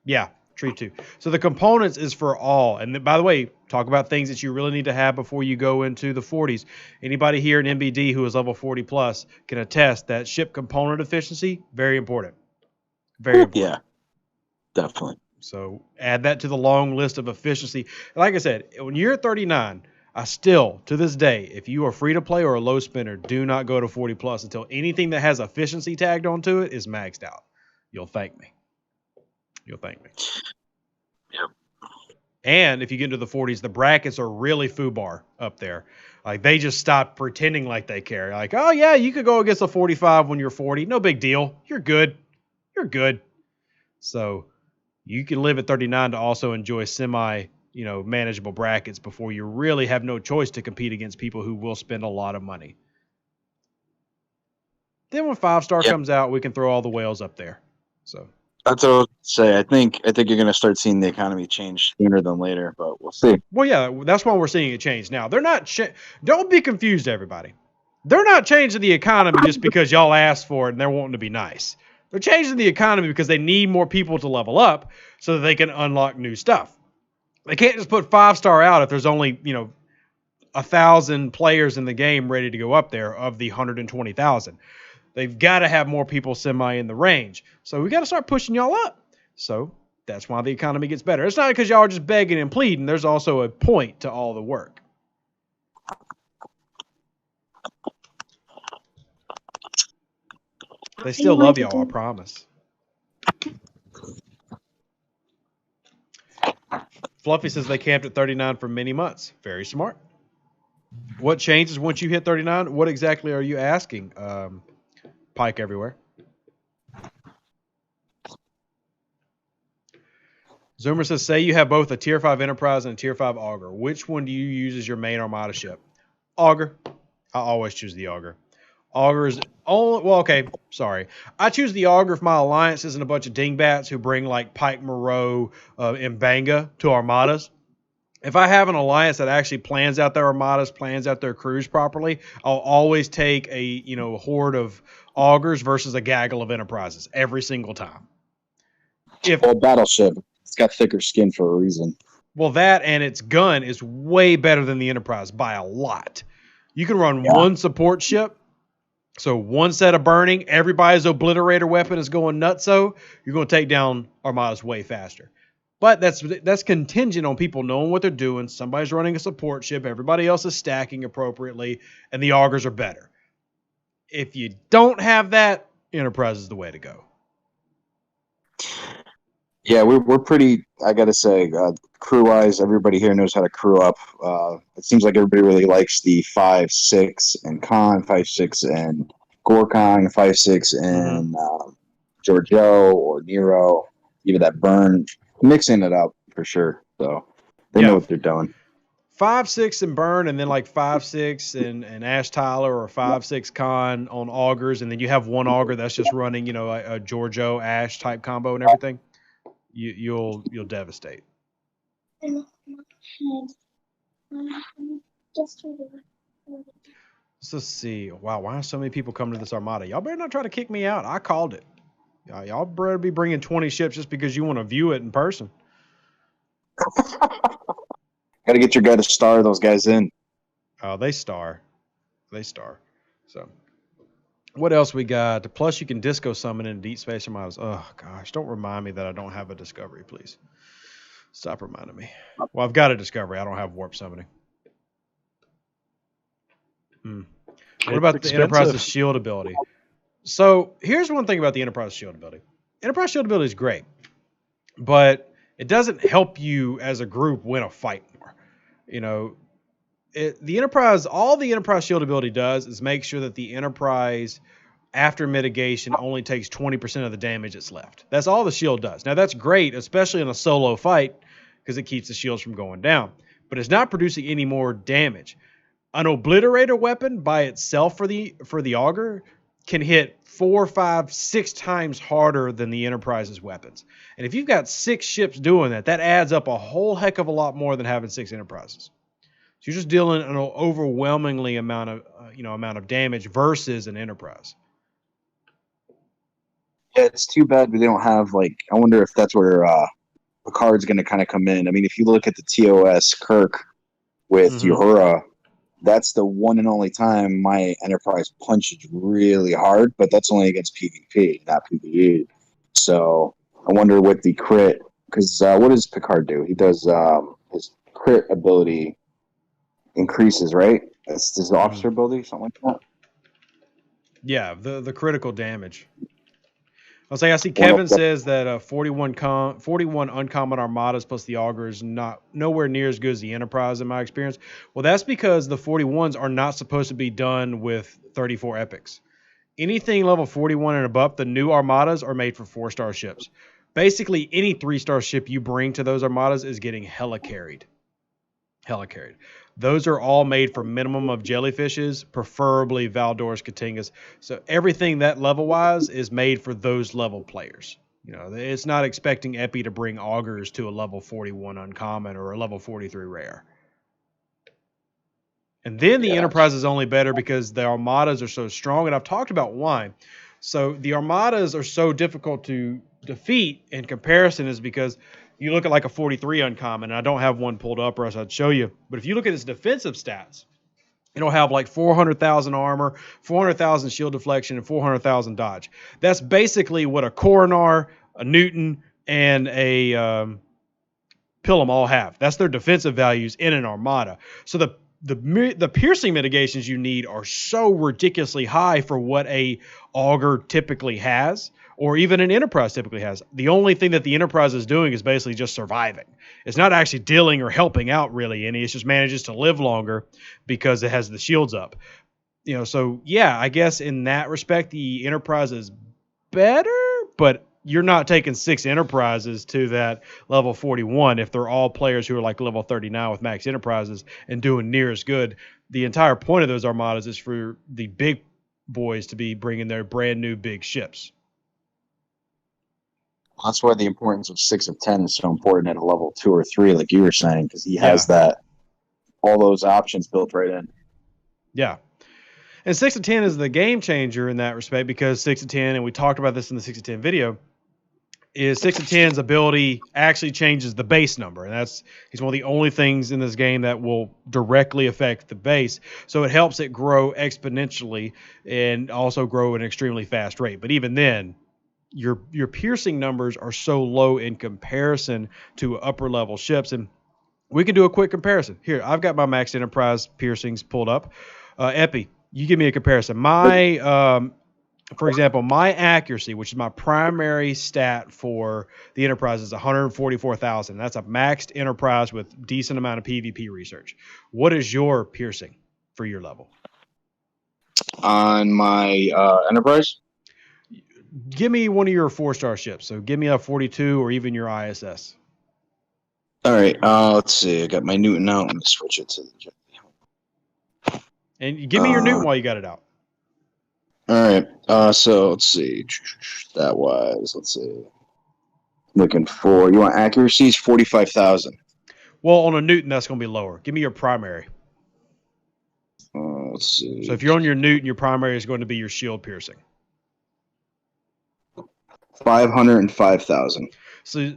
Yeah, tree 2. So the components is for all. And by the way, talk about things that you really need to have before you go into the 40s. Anybody here in MBD who is level 40 plus can attest that ship component efficiency, very important. Very important. Yeah, definitely. So add that to the long list of efficiency. Like I said, when you're at 39, I still, to this day, if you are free to play or a low spinner, do not go to 40 plus until anything that has efficiency tagged onto it is maxed out. You'll thank me. You'll thank me. Yep. And if you get into the 40s, the brackets are really foobar up there. Like they just stop pretending like they care. Like, oh yeah, you could go against a 45 when you're 40. No big deal. You're good. You're good. So you can live at 39 to also enjoy manageable brackets before you really have no choice to compete against people who will spend a lot of money. Then when 5-star comes out, we can throw all the whales up there. So that's what I was say. I think you're going to start seeing the economy change sooner than later, but we'll see. Well, yeah, that's why we're seeing it change now. They're not. Don't be confused, everybody. They're not changing the economy just because y'all asked for it and they're wanting to be nice. They're changing the economy because they need more people to level up so that they can unlock new stuff. They can't just put 5-star out if there's only, 1,000 players in the game ready to go up there of the 120,000. They've got to have more people semi in the range. So we got to start pushing y'all up. So that's why the economy gets better. It's not because y'all are just begging and pleading. There's also a point to all the work. They still love y'all, I promise. Fluffy says they camped at 39 for many months. Very smart. What changes once you hit 39? What exactly are you asking, Pike Everywhere? Zoomer says, say you have both a Tier 5 Enterprise and a Tier 5 Augur. Which one do you use as your main Armada ship? Augur. I always choose the Augur. Augur is only, well, okay, sorry. I choose the Augur if my alliance isn't a bunch of dingbats who bring like Pike, Moreau, and Banga to Armadas. If I have an alliance that actually plans out their Armadas, plans out their crews properly, I'll always take a horde of Augurs versus a gaggle of Enterprises every single time. Well, Battleship, it's got thicker skin for a reason. Well, that and its gun is way better than the Enterprise by a lot. You can run one support ship. So one set of burning, everybody's obliterator weapon is going nutso. You're going to take down Armadas way faster. But that's contingent on people knowing what they're doing. Somebody's running a support ship. Everybody else is stacking appropriately. And the Augurs are better. If you don't have that, Enterprise is the way to go. Yeah, we're pretty, I got to say, crew-wise, everybody here knows how to crew up. It seems like everybody really likes the 5.6 and Khan, 5.6 and Gorkon, 5.6 and Giorgio or Nero, even that Burn, mixing it up for sure. So they know what they're doing. 5.6 and Burn, and then like 5.6 and Ash Tyler or 5.6 Khan on Augurs, and then you have one Augur that's just running, a Giorgio Ash type combo and everything. You'll devastate. Let's see. Wow, why are so many people coming to this Armada? Y'all better not try to kick me out. I called it. Y'all better be bringing 20 ships just because you want to view it in person. Got to get your guy to star those guys in. Oh, they star. So, what else we got? Plus, you can disco summon in Deep Space Armadas. Oh, gosh. Don't remind me that I don't have a Discovery, please. Stop reminding me. Well, I've got a Discovery. I don't have Warp Summoning. What about the Enterprise's shield ability? So, here's one thing about the Enterprise shield ability. Enterprise shield ability is great, but it doesn't help you as a group win a fight more. The Enterprise, all the Enterprise shield ability does is make sure that the Enterprise, after mitigation, only takes 20% of the damage that's left. That's all the shield does. Now, that's great, especially in a solo fight, because it keeps the shields from going down. But it's not producing any more damage. An obliterator weapon by itself for the Augur can hit 4, 5, 6 times harder than the Enterprise's weapons. And if you've got 6 ships doing that, that adds up a whole heck of a lot more than having 6 Enterprises. So you're just dealing an overwhelmingly amount of damage versus an Enterprise. Yeah, it's too bad we don't have I wonder if that's where Picard's going to kind of come in. I mean, if you look at the TOS Kirk with Uhura, that's the one and only time my Enterprise punches really hard, but that's only against PvP, not PvE. So I wonder what the crit, because what does Picard do? He does his crit ability increases, right? That's his officer ability, something like that. Yeah, the critical damage. I'll say I see Kevin says that 41 uncommon Armadas plus the Augur is nowhere near as good as the Enterprise in my experience. Well, that's because the 41s are not supposed to be done with 34 epics. Anything level 41 and above, the new Armadas are made for 4-star ships. Basically, any 3-star ship you bring to those Armadas is getting hella carried. Those are all made for minimum of Jellyfishes, preferably Valdor's Katingas. So everything that level-wise is made for those level players. It's not expecting Epi to bring Augurs to a level 41 uncommon or a level 43 rare. And then the Enterprise is only better because the Armadas are so strong, and I've talked about why. So the Armadas are so difficult to defeat in comparison is because you look at like a 43 uncommon, and I don't have one pulled up or else I'd show you. But if you look at its defensive stats, it'll have like 400,000 armor, 400,000 shield deflection, and 400,000 dodge. That's basically what a Coronar, a Newton, and a Pilum all have. That's their defensive values in an Armada. So the piercing mitigations you need are so ridiculously high for what a augur typically has, or even an enterprise typically has. The only thing that the enterprise is doing is basically just surviving. It's not actually dealing or helping out really any. It just manages to live longer because it has the shields up. So yeah, I guess in that respect, the enterprise is better, but you're not taking 6 enterprises to that level 41 if they're all players who are like level 30 now with max enterprises and doing near as good. The entire point of those armadas is for the big boys to be bringing their brand new big ships. That's why the importance of 6 of 10 is so important at a level 2 or 3, like you were saying, because he has all those options built right in. Yeah. And 6 of 10 is the game changer in that respect, because 6 of 10, and we talked about this in the 6 of 10 video, is 6 of 10's ability actually changes the base number. And he's one of the only things in this game that will directly affect the base. So it helps it grow exponentially and also grow at an extremely fast rate. But even then, your piercing numbers are so low in comparison to upper level ships. And we can do a quick comparison. Here, I've got my max enterprise piercings pulled up. Epi, you give me a comparison. For example, my accuracy, which is my primary stat for the enterprise, is 144,000. That's a maxed enterprise with decent amount of PvP research. What is your piercing for your level? On my enterprise? Give me one of your 4-star ships. So give me a 42 or even your ISS. All right. Let's see. I got my Newton out. Let me switch it to the... And give me your Newton while you got it out. All right. So let's see. That was, let's see. Looking for, you want accuracies? 45,000. Well, on a Newton, that's going to be lower. Give me your primary. Let's see. So if you're on your Newton, your primary is going to be your shield piercing. 505,000. So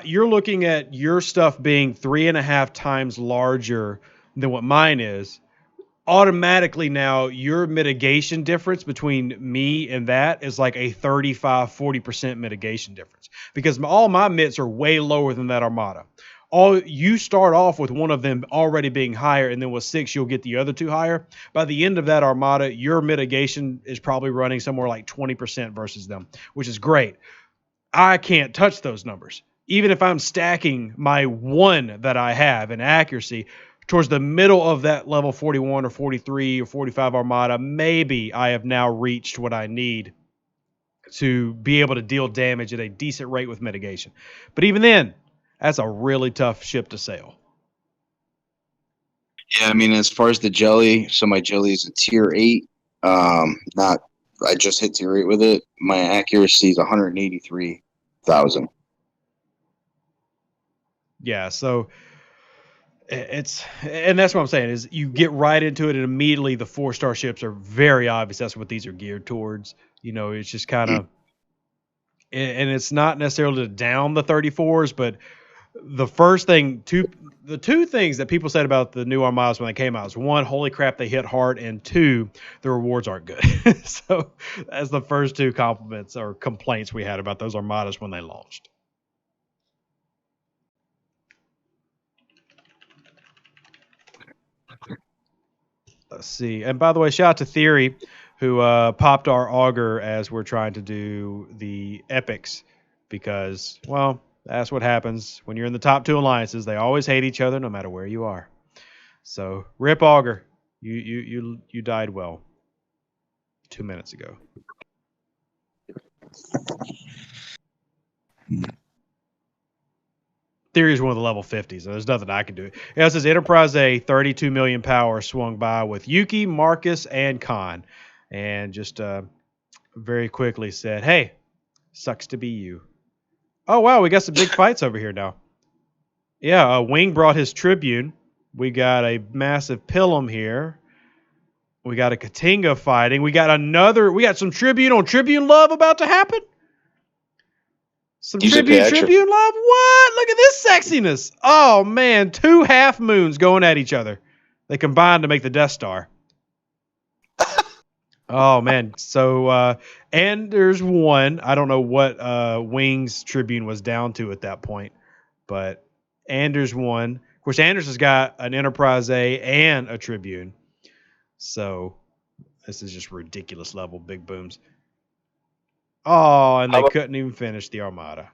you're looking at your stuff being 3.5 times larger than what mine is. Automatically now your mitigation difference between me and that is like a 35-40% mitigation difference, because all my mits are way lower than that Armada. You start off with one of them already being higher, and then with 6 you'll get the other 2 higher. By the end of that Armada, your mitigation is probably running somewhere like 20% versus them, which is great. I can't touch those numbers. Even if I'm stacking my 1 that I have in accuracy towards the middle of that level 41 or 43 or 45 Armada, maybe I have now reached what I need to be able to deal damage at a decent rate with mitigation. But even then, that's a really tough ship to sail. Yeah, I mean, as far as the jelly, so my jelly is a tier 8. I just hit tier 8 with it. My accuracy is 183,000. Yeah, so and that's what I'm saying is you get right into it, and immediately the 4-star ships are very obvious. That's what these are geared towards. It's just kind of, and it's not necessarily to down the 34s, but the first thing, the 2 things that people said about the new Armadas when they came out is 1, holy crap, they hit hard, and 2, the rewards aren't good. So that's the first 2 compliments or complaints we had about those Armadas when they launched. Let's see. And by the way, shout out to Theory, who popped our auger as we're trying to do the epics, because, well, that's what happens when you're in the top 2 alliances. They always hate each other no matter where you are. So, rip auger. You died well 2 minutes ago. Theory is one of the level 50s, so there's nothing I can do. It says Enterprise A, 32 million power, swung by with Yuki, Marcus, and Khan. And just very quickly said, hey, sucks to be you. Oh, wow, we got some big fights over here now. Yeah, Wing brought his Tribune. We got a massive Pilum here. We got a Katinga fighting. We got some Tribune on Tribune love about to happen. Some Tribune love? What? Look at this sexiness. Oh, man. 2 half moons going at each other. They combined to make the Death Star. Oh, man. So, and there's 1. I don't know what Wing's Tribune was down to at that point. But Anders 1. Of course, Anders has got an Enterprise A and a Tribune. So this is just ridiculous level big booms. Oh, and they couldn't even finish the Armada.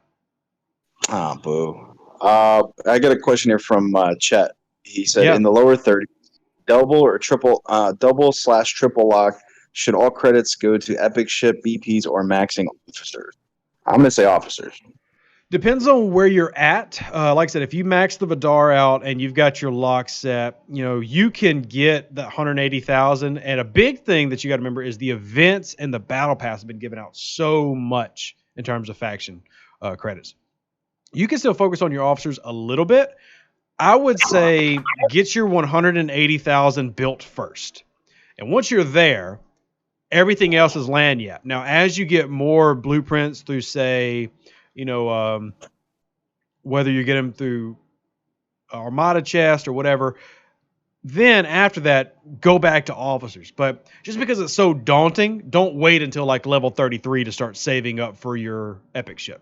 Ah, boo. I got a question here from Chet. He said, Yeah. in the lower 30s, double/triple lock, should all credits go to epic ship, BPs, or maxing officers? I'm going to say officers. Depends on where you're at. Like I said, if you max the Vidar out and you've got your lock set, you can get the 180,000. And a big thing that you got to remember is the events and the battle pass have been giving out so much in terms of faction credits. You can still focus on your officers a little bit. I would say get your 180,000 built first. And once you're there, everything else is land yap. Now, as you get more blueprints through, say, whether you get them through Armada chest or whatever, then after that, go back to officers. But just because it's so daunting, don't wait until like level 33 to start saving up for your epic ship.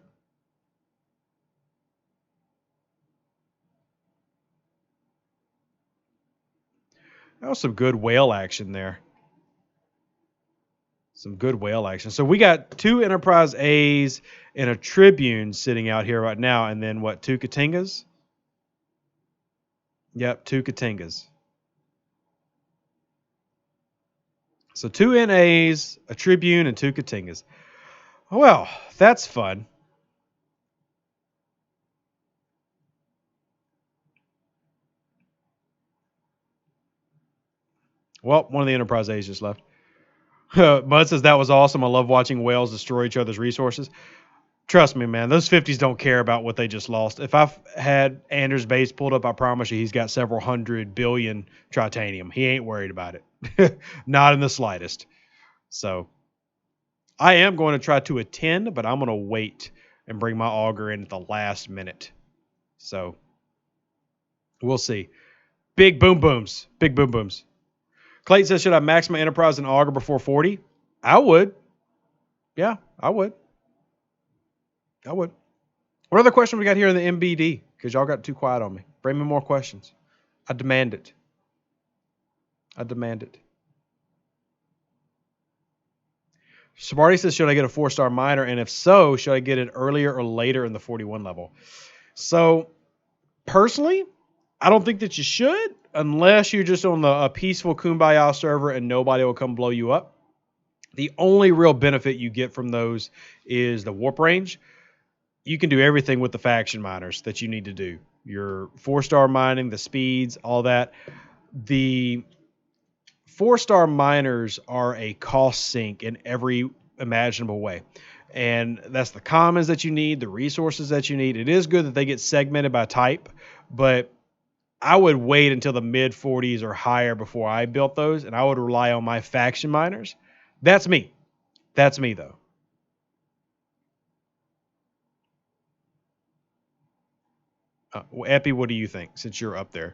That was some good whale action there. Some good whale action. So we got 2 Enterprise A's and a Tribune sitting out here right now. And then what, 2 Katingas? Yep, 2 Katingas. So 2 NAs, a Tribune, and 2 Katingas. Well, that's fun. Well, one of the Enterprise A's just left. Mud says, that was awesome. I love watching whales destroy each other's resources. Trust me, man, those 50s don't care about what they just lost. If I've had Anders' base pulled up, I promise you he's got several hundred billion tritanium. He ain't worried about it. Not in the slightest. So I am going to try to attend, but I'm going to wait and bring my auger in at the last minute. So we'll see. Big boom booms. Big boom booms. Clayton says, should I max my Enterprise and auger before 40? I would. Yeah, I would. What other question we got here in the MBD? Because y'all got too quiet on me. Bring me more questions. I demand it. Smarty says, should I get a 4-star miner? And if so, should I get it earlier or later in the 41 level? So, personally, I don't think that you should, unless you're just on a peaceful Kumbaya server and nobody will come blow you up. The only real benefit you get from those is the warp range. You can do everything with the faction miners that you need to do. Your 4-star mining, the speeds, all that. The 4-star miners are a cost sink in every imaginable way. And that's the commons that you need, the resources that you need. It is good that they get segmented by type, but I would wait until the mid 40s or higher before I built those, and I would rely on my faction miners. That's me. That's me, though. Epi, what do you think, since you're up there?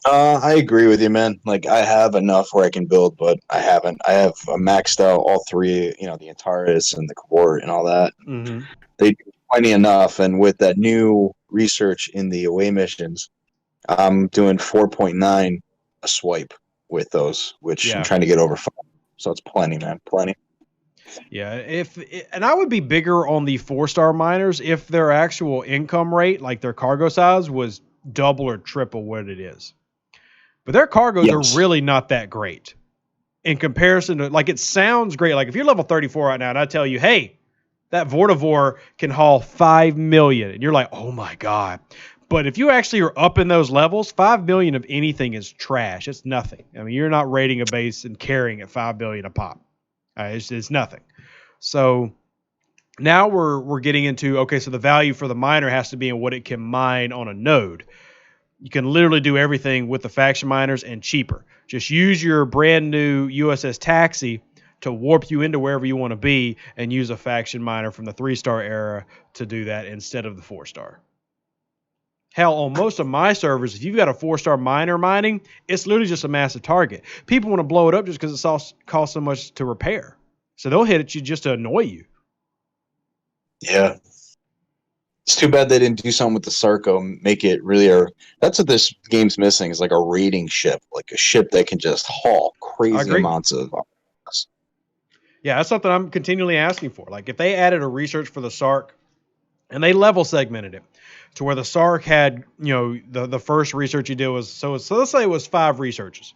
I agree with you, man. Like, I have enough where I can build, but I haven't. I have maxed out all 3, the Antares and the Cohort and all that. Mm-hmm. They do plenty enough, and with that new research in the away missions, I'm doing 4.9 a swipe with those, which I'm trying to get over 5. So it's plenty, man. Plenty. Yeah, and I would be bigger on the 4-star miners if their actual income rate, like their cargo size, was double or triple what it is. But their cargoes are really not that great in comparison to, like, it sounds great. Like, if you're level 34 right now and I tell you, hey, that Vortivore can haul 5 million, and you're like, oh my God. But if you actually are up in those levels, 5 million of anything is trash. It's nothing. I mean, you're not raiding a base and carrying at 5 billion a pop. It's nothing. So now we're getting into, okay, so the value for the miner has to be in what it can mine on a node. You can literally do everything with the faction miners and cheaper. Just use your brand new USS Taxi to warp you into wherever you want to be and use a faction miner from the 3-star era to do that instead of the 4-star. Hell, on most of my servers, if you've got a 4-star miner mining, it's literally just a massive target. People want to blow it up just because it costs so much to repair. So they'll hit at you just to annoy you. Yeah. It's too bad they didn't do something with the Sarco, make it really that's what this game's missing, is like a raiding ship, like a ship that can just haul crazy agree. amounts of. Yeah, that's something I'm continually asking for. Like if they added a research for the Sark and they level segmented it to where the Sark had, the first research you did was, so let's say it was 5 researches.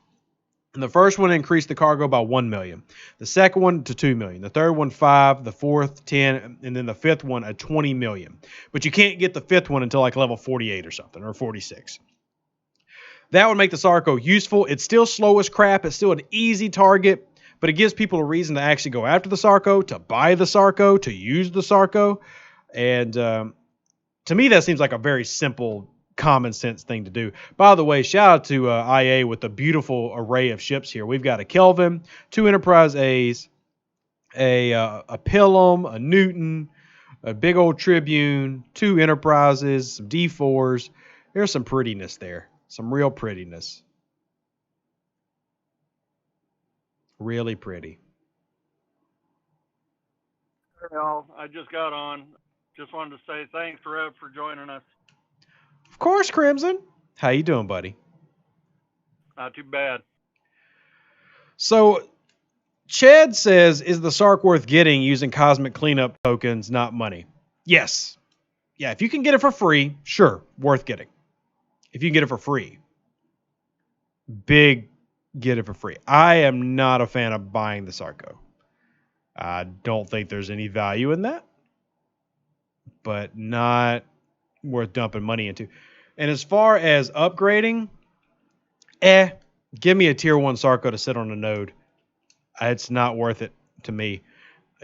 And the first one increased the cargo by 1 million. The second one to 2 million. The third one 5. The fourth 10. And then the fifth one a 20 million. But you can't get the fifth one until like level 48 or something, or 46. That would make the Sarco useful. It's still slow as crap. It's still an easy target. But it gives people a reason to actually go after the Sarco, to buy the Sarco, to use the Sarco. And to me, that seems like a very simple, common sense thing to do. By the way, shout out to IA with the beautiful array of ships here. We've got a Kelvin, 2 Enterprise A's, a Pilum, a Newton, a big old Tribune, 2 Enterprises, some D4s. There's some prettiness there. Some real prettiness. Really pretty. Well, I just got on. Just wanted to say thanks, Rev, for joining us. Of course, Crimson. How you doing, buddy? Not too bad. So, Chad says, is the Sark worth getting using cosmic cleanup tokens, not money? Yes. Yeah, if you can get it for free, sure, worth getting. If you can get it for free, big get it for free. I am not a fan of buying the Sarco. I don't think there's any value in that, but not worth dumping money into. And as far as upgrading, give me a tier 1 Sarco to sit on a node. It's not worth it to me.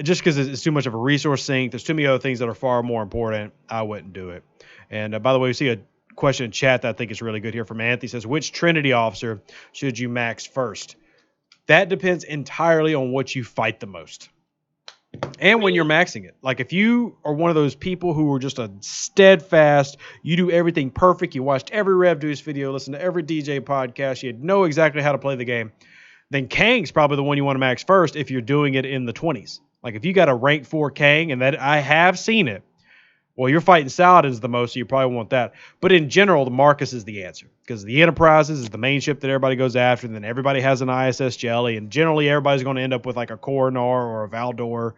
Just because it's too much of a resource sink. There's too many other things that are far more important. I wouldn't do it. And by the way, we see a question in chat that I think is really good here from Anthony. Says, which Trinity officer should you max first? That depends entirely on what you fight the most. And when you're maxing it. Like if you are one of those people who are just a steadfast, you do everything perfect, you watched every Rev Deuce video, listened to every DJ podcast, you know exactly how to play the game, then Kang's probably the one you want to max first if you're doing it in the 20s. Like if you got a rank 4 Kang, and that I have seen it, well, you're fighting Saladins the most, so you probably want that. But in general, the Marcus is the answer. Because the Enterprises is the main ship that everybody goes after, and then everybody has an ISS Jelly, and generally everybody's going to end up with like a Coronar or a Valdor.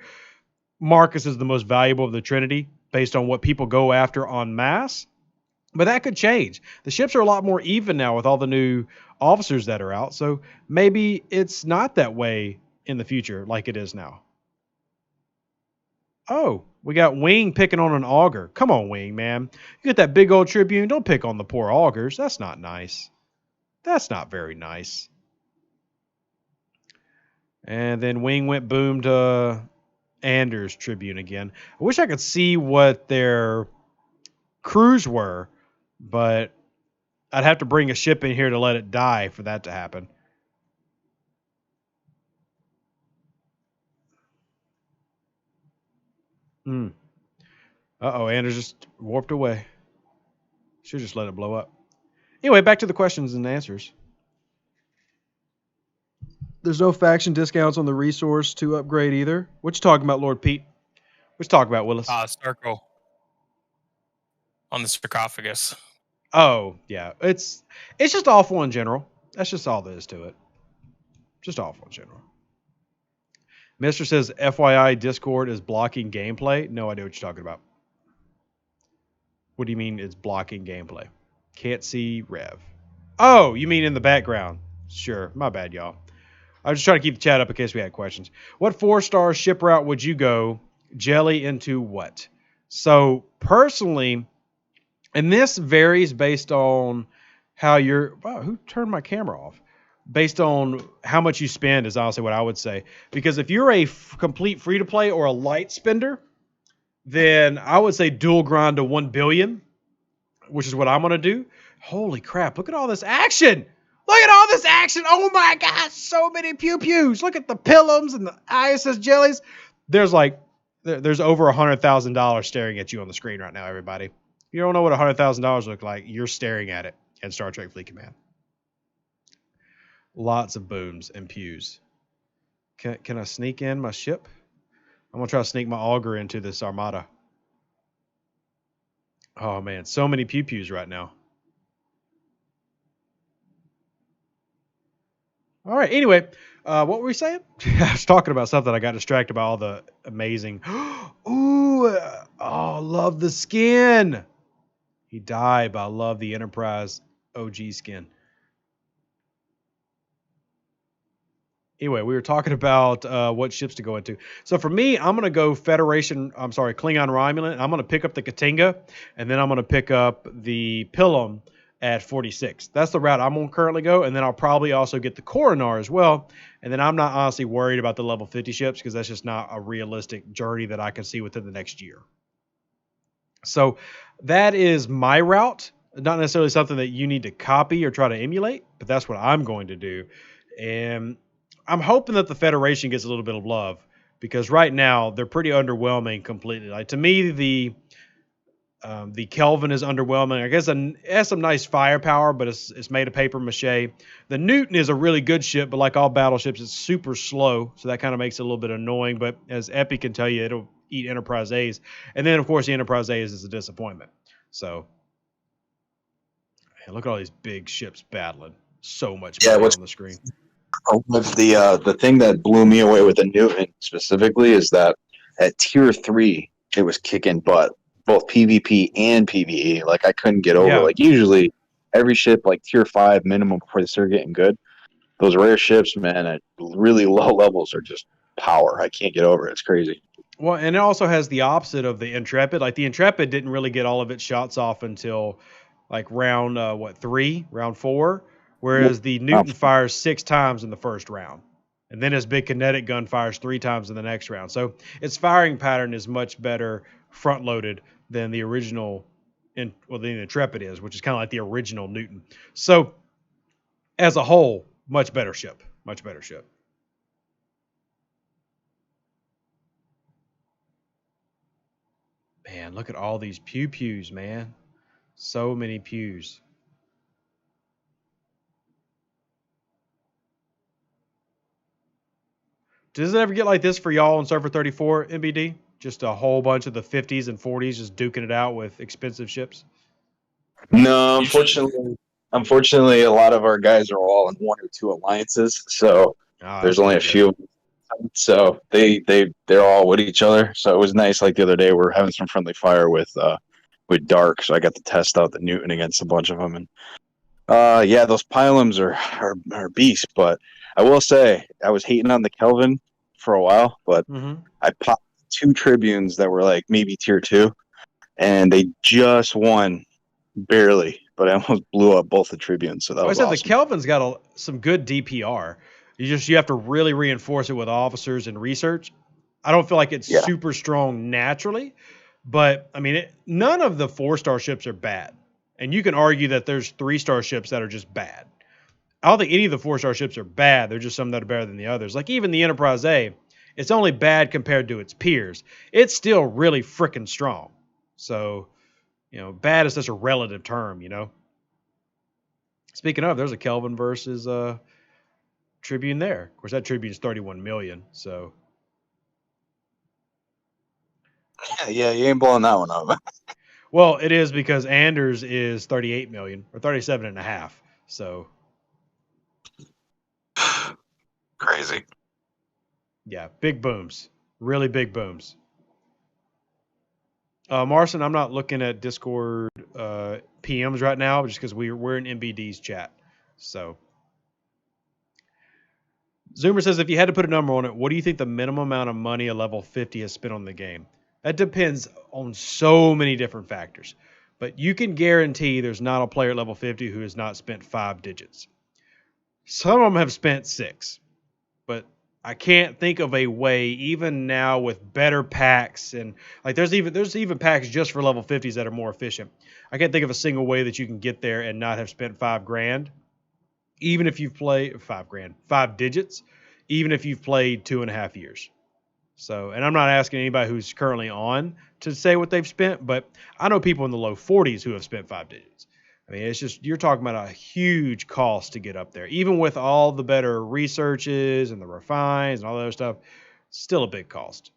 Marcus is the most valuable of the Trinity, based on what people go after en masse. But that could change. The ships are a lot more even now with all the new officers that are out, so maybe it's not that way in the future like it is now. Oh, we got Wing picking on an auger. Come on, Wing, man. You get that big old Tribune. Don't pick on the poor augers. That's not nice. That's not very nice. And then Wing went boom to Anders' Tribune again. I wish I could see what their crews were, but I'd have to bring a ship in here to let it die for that to happen. Uh-oh, Anders just warped away. Should just let it blow up. Anyway, back to the questions and answers. There's no faction discounts on the resource to upgrade either. What you talking about, Lord Pete? What you talking about, Willis? Sarco. On the Sarcophagus. Oh, yeah. It's just awful in general. That's just all there is to it. Just awful in general. Mister says, FYI, Discord is blocking gameplay. No idea what you're talking about. What do you mean it's blocking gameplay? Can't see Rev. Oh, you mean in the background. Sure. My bad, y'all. I was just trying to keep the chat up in case we had questions. What 4-star ship route would you go? Jelly into what? So, personally, and this varies based on how you're... Wow, who turned my camera off? Based on how much you spend is honestly what I would say. Because if you're a complete free-to-play or a light spender, then I would say dual grind to 1 billion, which is what I'm going to do. Holy crap, look at all this action! Look at all this action! Oh my gosh, so many pew-pews! Look at the Pilums and the ISS Jellies. There's over $100,000 staring at you on the screen right now, everybody. If you don't know what $100,000 look like, you're staring at it in Star Trek Fleet Command. Lots of booms and pews. Can I sneak in my ship? I'm going to try to sneak my auger into this Armada. Oh man, so many pew pews right now. All right. Anyway, what were we saying? I was talking about something. I got distracted by all the amazing. Ooh, love the skin. He died, but I love the Enterprise OG skin. Anyway, we were talking about what ships to go into. So for me, I'm going to go Klingon Romulan. I'm going to pick up the Katinga, and then I'm going to pick up the Pilum at 46. That's the route I'm going to currently go, and then I'll probably also get the Coronar as well. And then I'm not honestly worried about the level 50 ships because that's just not a realistic journey that I can see within the next year. So that is my route. Not necessarily something that you need to copy or try to emulate, but that's what I'm going to do. And I'm hoping that the Federation gets a little bit of love because right now they're pretty underwhelming completely. Like to me, the Kelvin is underwhelming. I guess it has some nice firepower, but it's made of paper mache. The Newton is a really good ship, but like all battleships, it's super slow, so that kind of makes it a little bit annoying. But as Epi can tell you, it'll eat Enterprise A's, and then of course the Enterprise A's is a disappointment. So man, look at all these big ships battling. So much money on the screen. The thing that blew me away with the Newton specifically is that at tier 3 it was kicking butt, both PvP and PvE. Like I couldn't get over. Like usually every ship like tier 5 minimum before they start getting good. Those rare ships, man, at really low levels are just power. I can't get over it. It's crazy. Well, and it also has the opposite of the Intrepid. Like the Intrepid didn't really get all of its shots off until like round 4. Whereas the Newton fires 6 times in the first round. And then his big kinetic gun fires 3 times in the next round. So its firing pattern is much better front-loaded than the original, the Intrepid is, which is kind of like the original Newton. So as a whole, much better ship. Much better ship. Man, look at all these pew-pews, man. So many pews. Does it ever get like this for y'all on Server 34, MBD? Just a whole bunch of the 50s and 40s just duking it out with expensive ships? No, unfortunately, a lot of our guys are all in 1 or 2 alliances, so there's only a few. So they're all with each other. So it was nice. Like the other day, we were having some friendly fire with Dark, so I got to test out the Newton against a bunch of them. And those Pilums are beasts. But I will say, I was hating on the Kelvin for a while, but I popped 2 Tribunes that were like maybe tier 2, and they just won barely. But I almost blew up both the Tribunes. So that was awesome. The Kelvin's got some good DPR. You have to really reinforce it with officers and research. I don't feel like it's super strong naturally, but I mean, none of the 4-star ships are bad. And you can argue that there's 3-star ships that are just bad. I don't think any of the 4-star ships are bad. They're just some that are better than the others. Like even the Enterprise A, it's only bad compared to its peers. It's still really freaking strong. So, bad is such a relative term, Speaking of, there's a Kelvin versus Tribune there. Of course, that Tribune's 31 million, so. Yeah, you ain't blowing that one up. Well, it is because Anders is 38 million or 37 and a half. So crazy. Yeah, big booms. Really big booms. Marcin, I'm not looking at Discord PMs right now just because we're in MBD's chat. So Zoomer says, if you had to put a number on it, what do you think the minimum amount of money a level 50 has spent on the game? That depends on so many different factors. But you can guarantee there's not a player at level 50 who has not spent 5 digits. Some of them have spent 6. But I can't think of a way, even now with better packs, and like there's even packs just for level 50s that are more efficient. I can't think of a single way that you can get there and not have spent $5,000. Even if you've played $5 digits, even if you've played 2.5 years. So, and I'm not asking anybody who's currently on to say what they've spent, but I know people in the low 40s who have spent 5 digits. I mean, it's just, you're talking about a huge cost to get up there. Even with all the better researches and the refines and all that other stuff, still a big cost.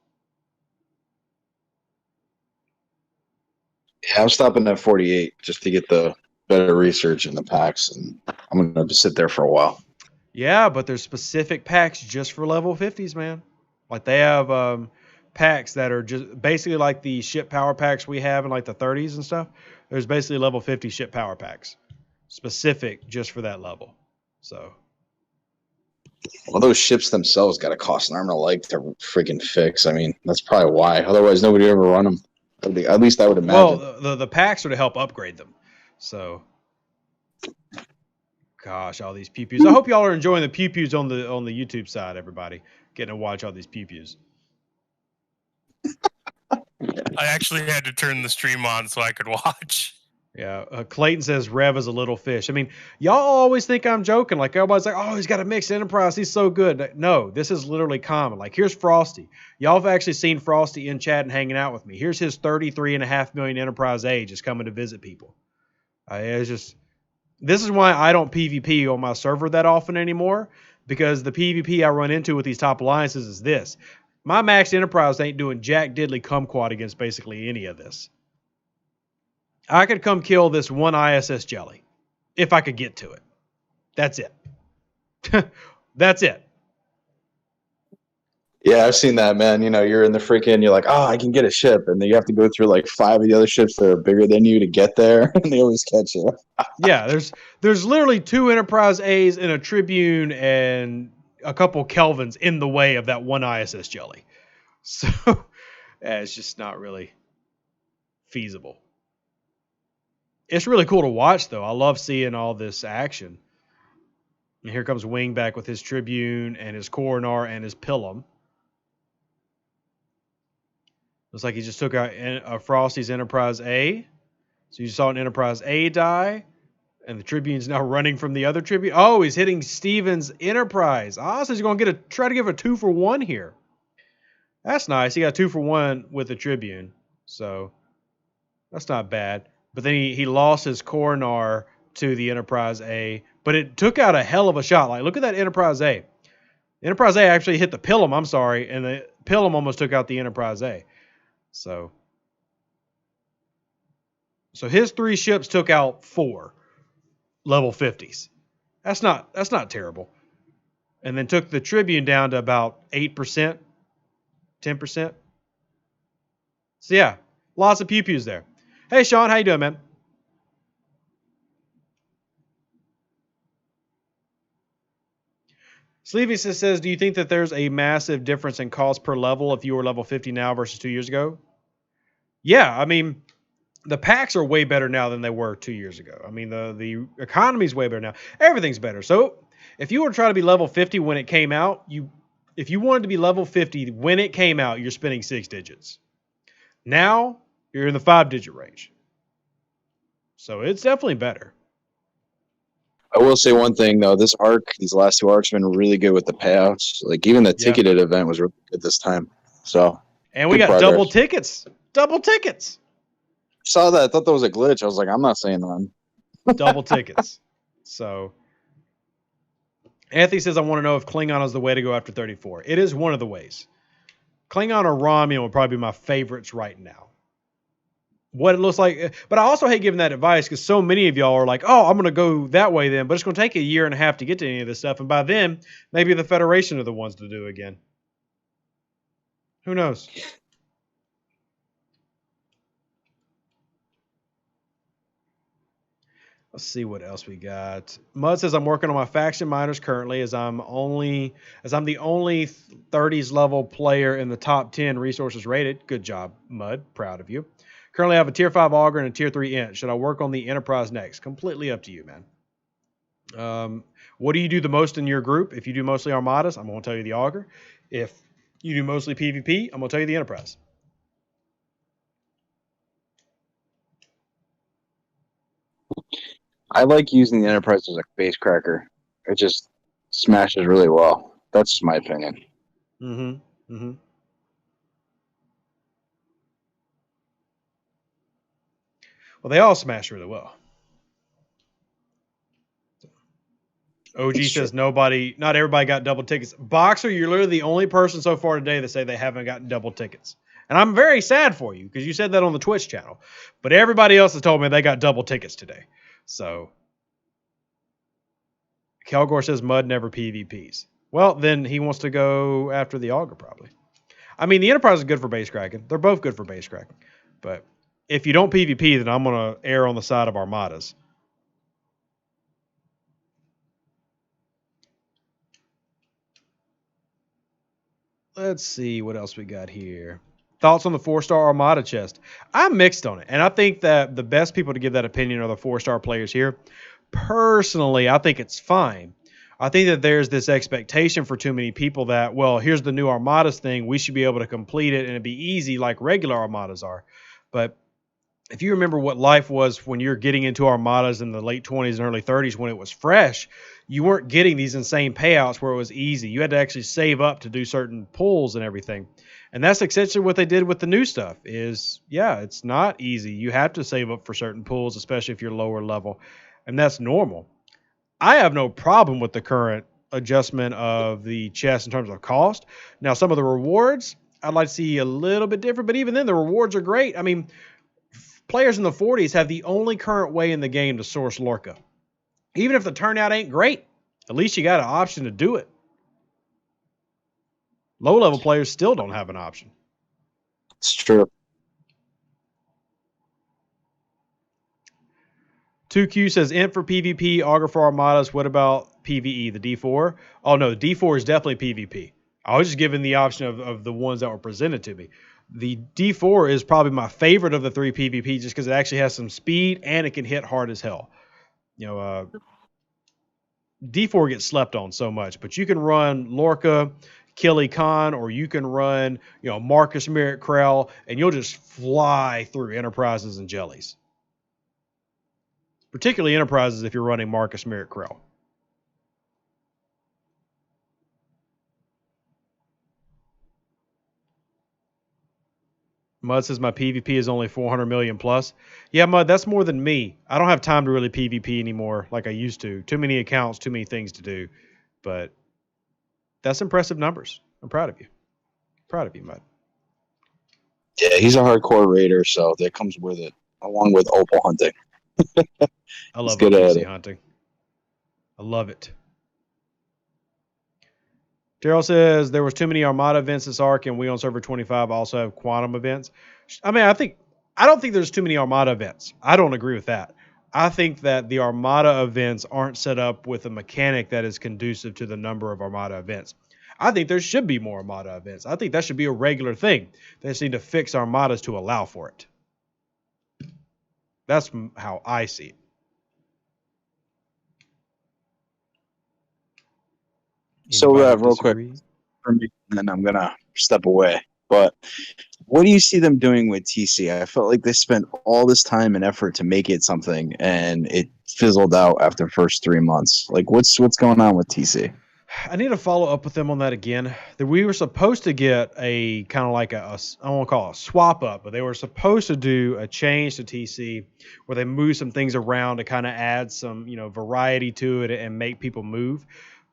Yeah, I'm stopping at 48 just to get the better research in the packs, and I'm gonna just sit there for a while. Yeah, but there's specific packs just for level 50s, man. Like they have packs that are just basically like the ship power packs we have in like the 30s and stuff. There's basically level 50 ship power packs specific just for that level. So, Well, those ships themselves got to cost an arm and a leg to freaking fix. I mean, that's probably why. Otherwise, nobody would ever run them. At least I would imagine. well, the packs are to help upgrade them. So, gosh, all these pew pews. I hope y'all are enjoying the pew pews on the YouTube side. Everybody getting to watch all these pew pews. I actually had to turn the stream on so I could watch. Yeah, Clayton says Rev is a little fish. I mean, y'all always think I'm joking. Like everybody's like, oh, he's got a mixed enterprise. He's so good. No, this is literally common. Like here's Frosty. Y'all have actually seen Frosty in chat and hanging out with me. Here's his 33.5 million enterprise A just coming to visit people. It's just, this is why I don't PvP on my server that often anymore, because the PvP I run into with these top alliances is this. My maxed enterprise ain't doing jack diddly kumquat against basically any of this. I could come kill this one ISS jelly if I could get to it. That's it. That's it. Yeah, I've seen that, man. You know, you're in the freaking, you're like, oh, I can get a ship. And then you have to go through like 5 of the other ships that are bigger than you to get there. And they always catch you. Yeah, there's literally 2 Enterprise A's and a Tribune and a couple Kelvins in the way of that one ISS jelly. So it's just not really feasible. It's really cool to watch, though. I love seeing all this action. And here comes Wing back with his Tribune and his Coronar and his Pilum. Looks like he just took out a Frosty's Enterprise A. So you saw an Enterprise A die. And the Tribune's now running from the other Tribune. Oh, he's hitting Steven's Enterprise. Oh, so he's going to try to give a 2-for-1 here. That's nice. He got 2-for-1 with the Tribune. So that's not bad. But then he lost his Coronar to the Enterprise A. But it took out a hell of a shot. Like, look at that Enterprise A. Enterprise A actually hit the Pilum, I'm sorry. And the Pilum almost took out the Enterprise A. So his 3 ships took out 4 level 50s. That's not terrible. And then took the Tribune down to about 8%, 10%. So yeah, lots of pew-pews there. Hey, Sean, how you doing, man? Sleevy says, do you think that there's a massive difference in cost per level if you were level 50 now versus 2 years ago? Yeah, I mean, the packs are way better now than they were 2 years ago. I mean, the economy's way better now. Everything's better. So if you were trying to be level 50 when it came out, if you wanted to be level 50 when it came out, you're spending 6 digits. Now, you're in the 5-digit range. So it's definitely better. I will say one thing, though. This arc, these last 2 arcs have been really good with the payouts. Like, even the ticketed event was really good this time. So, and we got progress. double tickets. Double tickets. Saw that. I thought that was a glitch. I was like, I'm not saying that. Double tickets. So, Anthony says, I want to know if Klingon is the way to go after 34. It is one of the ways. Klingon or Romulan would probably be my favorites right now. What it looks like. But I also hate giving that advice because so many of y'all are like, oh, I'm going to go that way then. But it's going to take a year and a half to get to any of this stuff. And by then, maybe the Federation are the ones to do it again. Who knows? Let's see what else we got. Mud says I'm working on my faction miners currently as I'm the only 30s level player in the top 10 resources rated. Good job, Mud. Proud of you. Currently I have a tier 5 auger and a tier 3 int. Should I work on the Enterprise next? Completely up to you, man. What do you do the most in your group? If you do mostly Armadas, I'm going to tell you the auger. If you do mostly PvP, I'm going to tell you the Enterprise. I like using the Enterprise as a base cracker. It just smashes really well. That's just my opinion. Mm-hmm. Mm-hmm. Well, they all smash really well. OG says not everybody got double tickets. Boxer, you're literally the only person so far today that say they haven't gotten double tickets. And I'm very sad for you because you said that on the Twitch channel. But everybody else has told me they got double tickets today. So Kelgore says Mud never PvPs. Well, then he wants to go after the Augur probably. I mean, the Enterprise is good for base cracking. They're both good for base cracking. But if you don't PvP, then I'm going to err on the side of Armadas. Let's see what else we got here. Thoughts on the 4-star Armada chest? I'm mixed on it. And I think that the best people to give that opinion are the 4-star players here. Personally, I think it's fine. I think that there's this expectation for too many people that, well, here's the new Armadas thing. We should be able to complete it and it'd be easy like regular Armadas are. But if you remember what life was when you're getting into Armadas in the late 20s and early 30s when it was fresh, you weren't getting these insane payouts where it was easy. You had to actually save up to do certain pulls and everything. And that's essentially what they did with the new stuff is, yeah, it's not easy. You have to save up for certain pulls, especially if you're lower level. And that's normal. I have no problem with the current adjustment of the chest in terms of cost. Now, some of the rewards, I'd like to see a little bit different, but even then, the rewards are great. I mean, players in the 40s have the only current way in the game to source Lorca. Even if the turnout ain't great, at least you got an option to do it. Low-level players still don't have an option. It's true. 2Q says, Int for PvP, Augur for Armadas. What about PvE, the D4? Oh, no, the D4 is definitely PvP. I was just given the option of the ones that were presented to me. The D4 is probably my favorite of the 3 PvP just because it actually has some speed and it can hit hard as hell. You know, D4 gets slept on so much, but you can run Lorca, Killy Khan, or you can run, you know, Marcus Merritt Krell, and you'll just fly through Enterprises and Jellies. Particularly Enterprises if you're running Marcus Merritt Krell. Mud says my PvP is only 400 million plus. Yeah, Mud, that's more than me. I don't have time to really PvP anymore like I used to. Too many accounts, too many things to do. But that's impressive numbers. I'm proud of you. Proud of you, Mud. Yeah, he's a hardcore raider, so that comes with it, along with opal hunting. I love good OPC hunting. I love it. Daryl says there was too many Armada events this arc, and we on server 25 also have quantum events. I mean, I don't think there's too many Armada events. I don't agree with that. I think that the Armada events aren't set up with a mechanic that is conducive to the number of Armada events. I think there should be more Armada events. I think that should be a regular thing. They just need to fix Armadas to allow for it. That's how I see it. So, real quick, Disagree? for me, and then I'm going to step away. But what do you see them doing with TC? I felt like they spent all this time and effort to make it something, and it fizzled out after the first 3 months. Like, what's going on with TC? I need to follow up with them on that again. That we were supposed to get a kind of like I don't want to call it a swap up, but they were supposed to do a change to TC where they move some things around to kind of add some, you know, variety to it and make people move.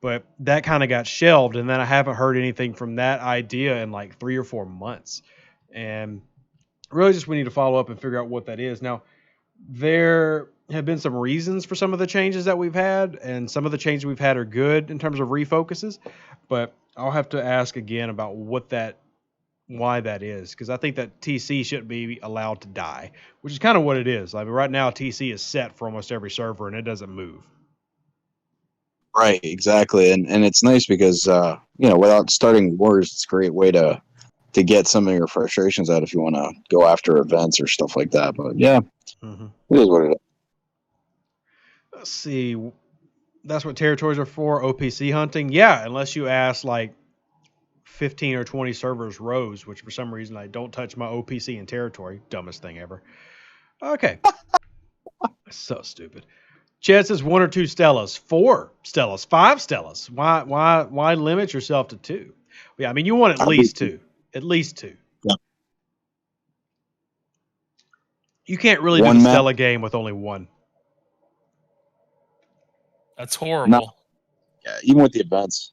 But that kind of got shelved, and then I haven't heard anything from that idea in like 3 or 4 months. And really just we need to follow up and figure out what that is. Now, there have been some reasons for some of the changes that we've had, and some of the changes we've had are good in terms of refocuses, but I'll have to ask again about why that is, because I think that TC shouldn't be allowed to die, which is kind of what it is. I mean, right now TC is set for almost every server, and it doesn't move. Right, exactly. And it's nice because, you know, without starting wars, it's a great way to get some of your frustrations out if you want to go after events or stuff like that. But, yeah, It is what it is. Let's see. That's what territories are for, OPC hunting? Yeah, unless you ask like 15 or 20 servers rows, which for some reason I don't touch my OPC in territory. Dumbest thing ever. Okay. So stupid. Chad says 1 or 2 Stellas, 4 Stellas, 5 Stellas. Why limit yourself to 2? Yeah, I mean, you want at least 2. At least 2. Yeah. You can't really do the Stella game with only 1. That's horrible. Yeah, even with the events.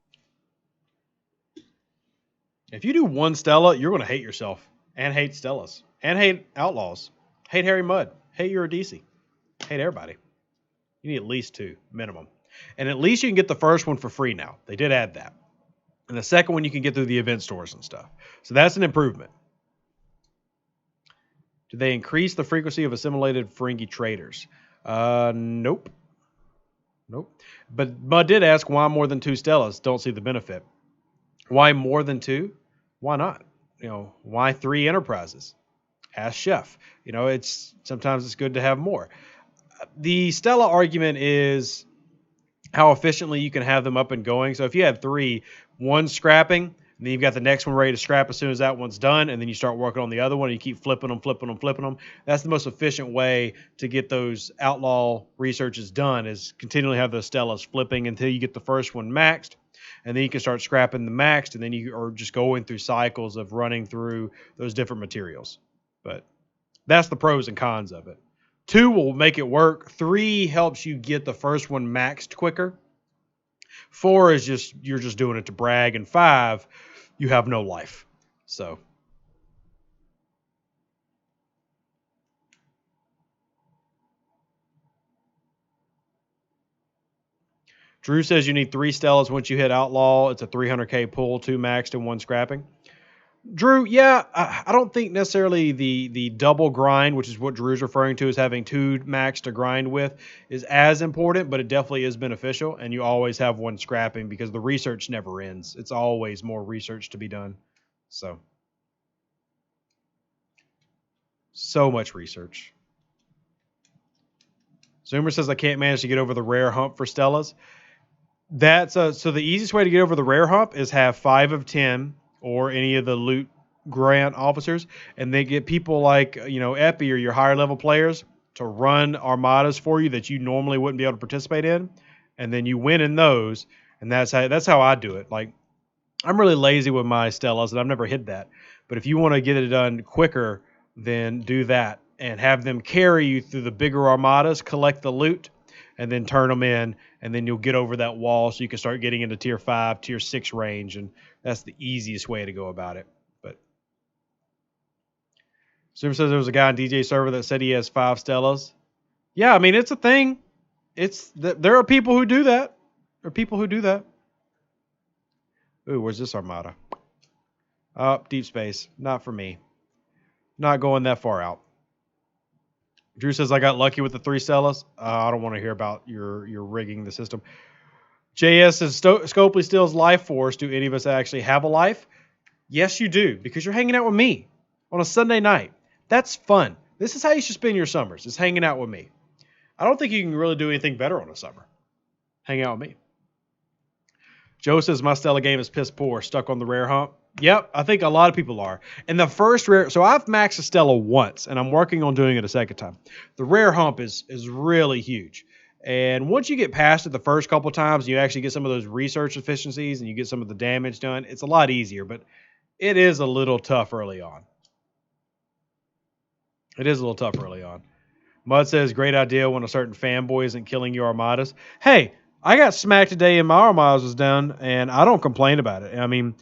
If you do 1 Stella, you're going to hate yourself. And hate Stellas. And hate Outlaws. Hate Harry Mudd. Hate Eurydice. Hate everybody. You need at least 2, minimum. And at least you can get the first one for free now. They did add that. And the second one you can get through the event stores and stuff. So that's an improvement. Did they increase the frequency of assimilated Ferengi traders? Nope. Nope. But Mudd did ask why more than 2 Stellas. Don't see the benefit. Why more than 2? Why not? Why 3 Enterprises? Ask Chef. Sometimes it's good to have more. The Stella argument is how efficiently you can have them up and going. So if you had 3, 1 scrapping, and then you've got the next one ready to scrap as soon as that one's done, and then you start working on the other one, and you keep flipping them. That's the most efficient way to get those Outlaw researches done, is continually have those Stellas flipping until you get the first one maxed, and then you can start scrapping the maxed, and then you are just going through cycles of running through those different materials. But that's the pros and cons of it. 2 will make it work. 3 helps you get the first one maxed quicker. 4 is you're just doing it to brag, and 5, you have no life. So Drew says you need 3 Stellas once you hit Outlaw. It's a 300k pull, 2 maxed and 1 scrapping. Drew, yeah, I don't think necessarily the double grind, which is what Drew's referring to as having 2 max to grind with, is as important, but it definitely is beneficial, and you always have 1 scrapping because the research never ends. It's always more research to be done. So much research. Zoomer says I can't manage to get over the rare hump for Stellas. So the easiest way to get over the rare hump is have 5 of 10 or any of the loot grant officers, and they get people like Epi or your higher level players to run armadas for you that you normally wouldn't be able to participate in, and then you win in those, and that's how I do it. Like, I'm really lazy with my Stellas, and I've never hit that. But if you want to get it done quicker, then do that and have them carry you through the bigger armadas, collect the loot, and then turn them in, and then you'll get over that wall so you can start getting into tier 5, tier 6 range, and that's the easiest way to go about it. But Super says there was a guy on DJ server that said he has 5 Stellas. Yeah, I mean, it's a thing. There are people who do that. Ooh, where's this Armada? Oh, deep space. Not for me. Not going that far out. Drew says I got lucky with the 3 Stellas. I don't want to hear about your rigging the system. JS says Scopely steals life force. Do any of us actually have a life? Yes, you do, because you're hanging out with me on a Sunday night. That's fun. This is how you should spend your summers, is hanging out with me. I don't think you can really do anything better on a summer. Hang out with me. Joe says my Stella game is piss poor, stuck on the rare hump. Yep, I think a lot of people are. And the first rare, so I've maxed a Stella once, and I'm working on doing it a second time. The rare hump is really huge. And once you get past it the first couple times, you actually get some of those research efficiencies and you get some of the damage done, it's a lot easier, but it is a little tough early on. Mudd says, great idea when a certain fanboy isn't killing your armadas. Hey, I got smacked today and my armadas was done, and I don't complain about it. I mean,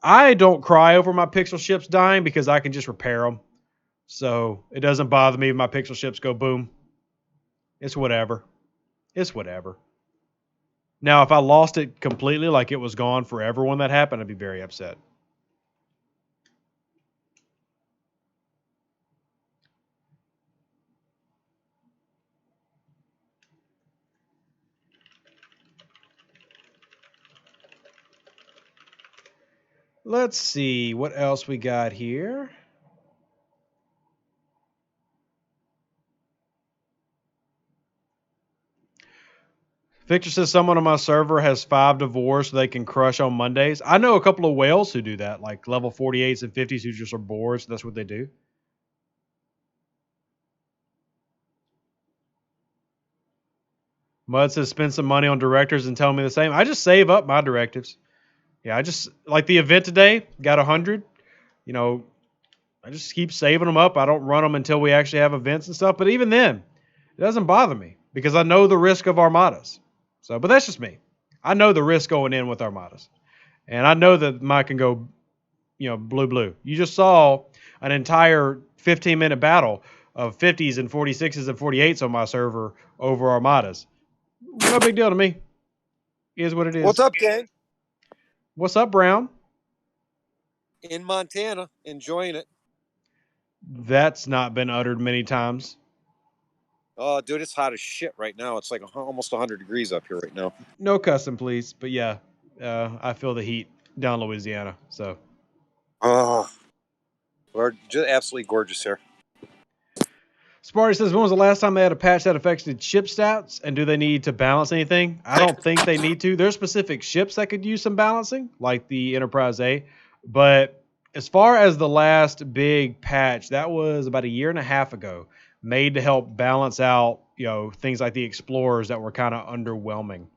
I don't cry over my pixel ships dying because I can just repair them. So it doesn't bother me if my pixel ships go boom. It's whatever. Now, if I lost it completely, like it was gone forever when that happened, I'd be very upset. Let's see what else we got here. Victor says someone on my server has 5 divorce so they can crush on Mondays. I know a couple of whales who do that, like level 48s and 50s who just are bored, so that's what they do. Mudd says spend some money on directors and tell me the same. I just save up my directives. Yeah, I just, like the event today, got 100. I just keep saving them up. I don't run them until we actually have events and stuff. But even then, it doesn't bother me because I know the risk of armadas. But that's just me. I know the risk going in with armadas. And I know that mine can go blue. You just saw an entire 15-minute battle of 50s and 46s and 48s on my server over Armadas. No big deal to me. Is what it is. What's up, gang? What's up, Brown? In Montana, enjoying it. That's not been uttered many times. Oh, dude, it's hot as shit right now. It's like almost 100 degrees up here right now. No cussing, please. But yeah, I feel the heat down Louisiana. So. Oh, we're just absolutely gorgeous here. Sparty says, when was the last time they had a patch that affected ship stats? And do they need to balance anything? I don't think they need to. There's specific ships that could use some balancing, like the Enterprise A. But as far as the last big patch, that was about a year and a half ago, made to help balance out, things like the Explorers that were kind of underwhelming.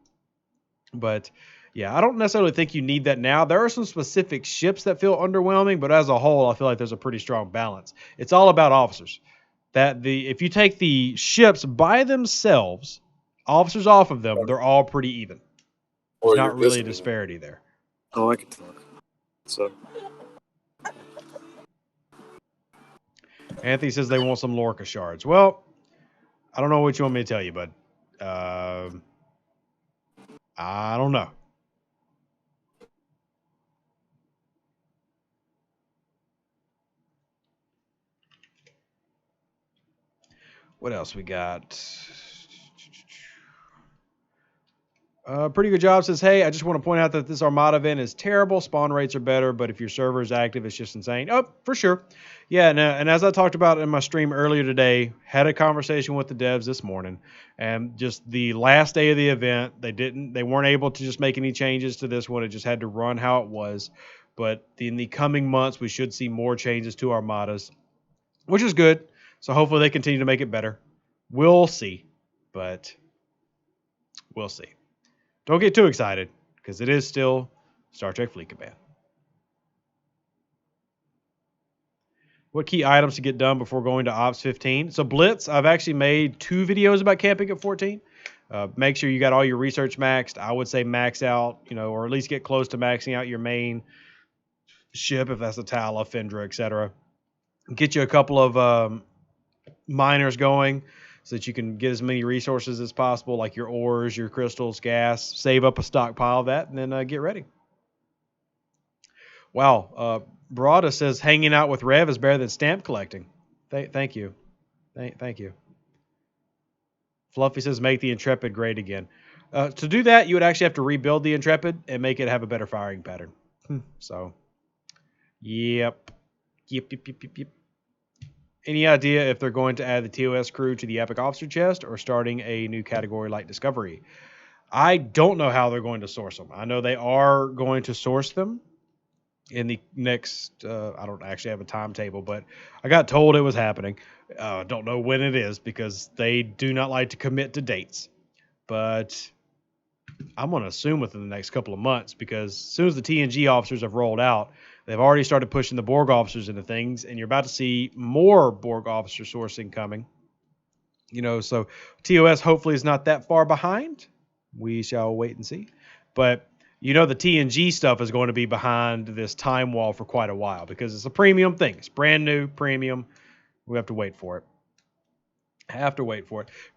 But yeah, I don't necessarily think you need that now. There are some specific ships that feel underwhelming, but as a whole, I feel like there's a pretty strong balance. It's all about officers. If you take the ships by themselves, officers off of them, they're all pretty even. There's not really a disparity there. Oh, I can talk. So, Anthony says they want some Lorca shards. Well, I don't know what you want me to tell you, but I don't know. What else we got? Pretty good job says, hey, I just want to point out that this Armada event is terrible. Spawn rates are better, but if your server is active, it's just insane. Oh, for sure. Yeah, and as I talked about in my stream earlier today, had a conversation with the devs this morning, and just the last day of the event, they weren't able to just make any changes to this one. It just had to run how it was. But in the coming months, we should see more changes to Armadas, which is good. So hopefully they continue to make it better. We'll see, but we'll see. Don't get too excited, because it is still Star Trek Fleet Command. What key items to get done before going to Ops 15? So Blitz, I've actually made 2 videos about camping at 14. Make sure you got all your research maxed. I would say max out, or at least get close to maxing out your main ship, if that's a Tala, Fendra, etc. Get you a couple of miners going, so that you can get as many resources as possible, like your ores, your crystals, gas. Save up a stockpile of that, and then get ready. Wow. Barada says hanging out with Rev is better than stamp collecting. Thank you. Thank you. Fluffy says make the Intrepid great again. To do that, you would actually have to rebuild the Intrepid and make it have a better firing pattern. So, yep. Any idea if they're going to add the TOS crew to the Epic Officer chest or starting a new category like Discovery? I don't know how they're going to source them. I know they are going to source them in the next, I don't actually have a timetable, but I got told it was happening. Don't know when it is because they do not like to commit to dates. But I'm going to assume within the next couple of months, because as soon as the TNG officers have rolled out, they've already started pushing the Borg officers into things, and you're about to see more Borg officer sourcing coming. So TOS hopefully is not that far behind. We shall wait and see. But, the TNG stuff is going to be behind this time wall for quite a while because it's a premium thing. It's brand new, premium. We have to wait for it.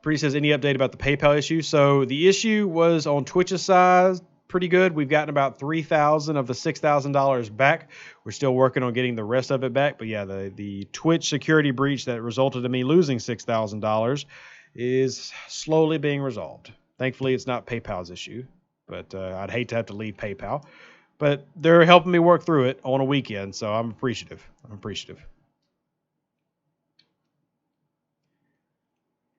Pretty says, any update about the PayPal issue? So the issue was on Twitch's side. Pretty good. We've gotten about $3,000 of the $6,000 back. We're still working on getting the rest of it back. But yeah, the Twitch security breach that resulted in me losing $6,000 is slowly being resolved. Thankfully, it's not PayPal's issue, but I'd hate to have to leave PayPal. But they're helping me work through it on a weekend, so I'm appreciative.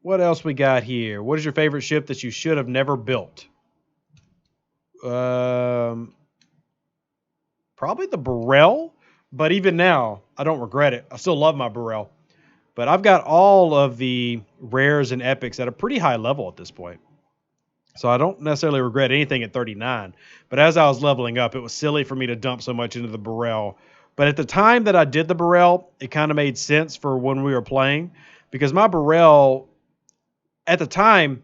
What else we got here? What is your favorite ship that you should have never built? Probably the Burrell, but even now, I don't regret it. I still love my Burrell. But I've got all of the rares and epics at a pretty high level at this point. So I don't necessarily regret anything at 39. But as I was leveling up, it was silly for me to dump so much into the Burrell. But at the time that I did the Burrell, it kind of made sense for when we were playing. Because my Burrell, at the time,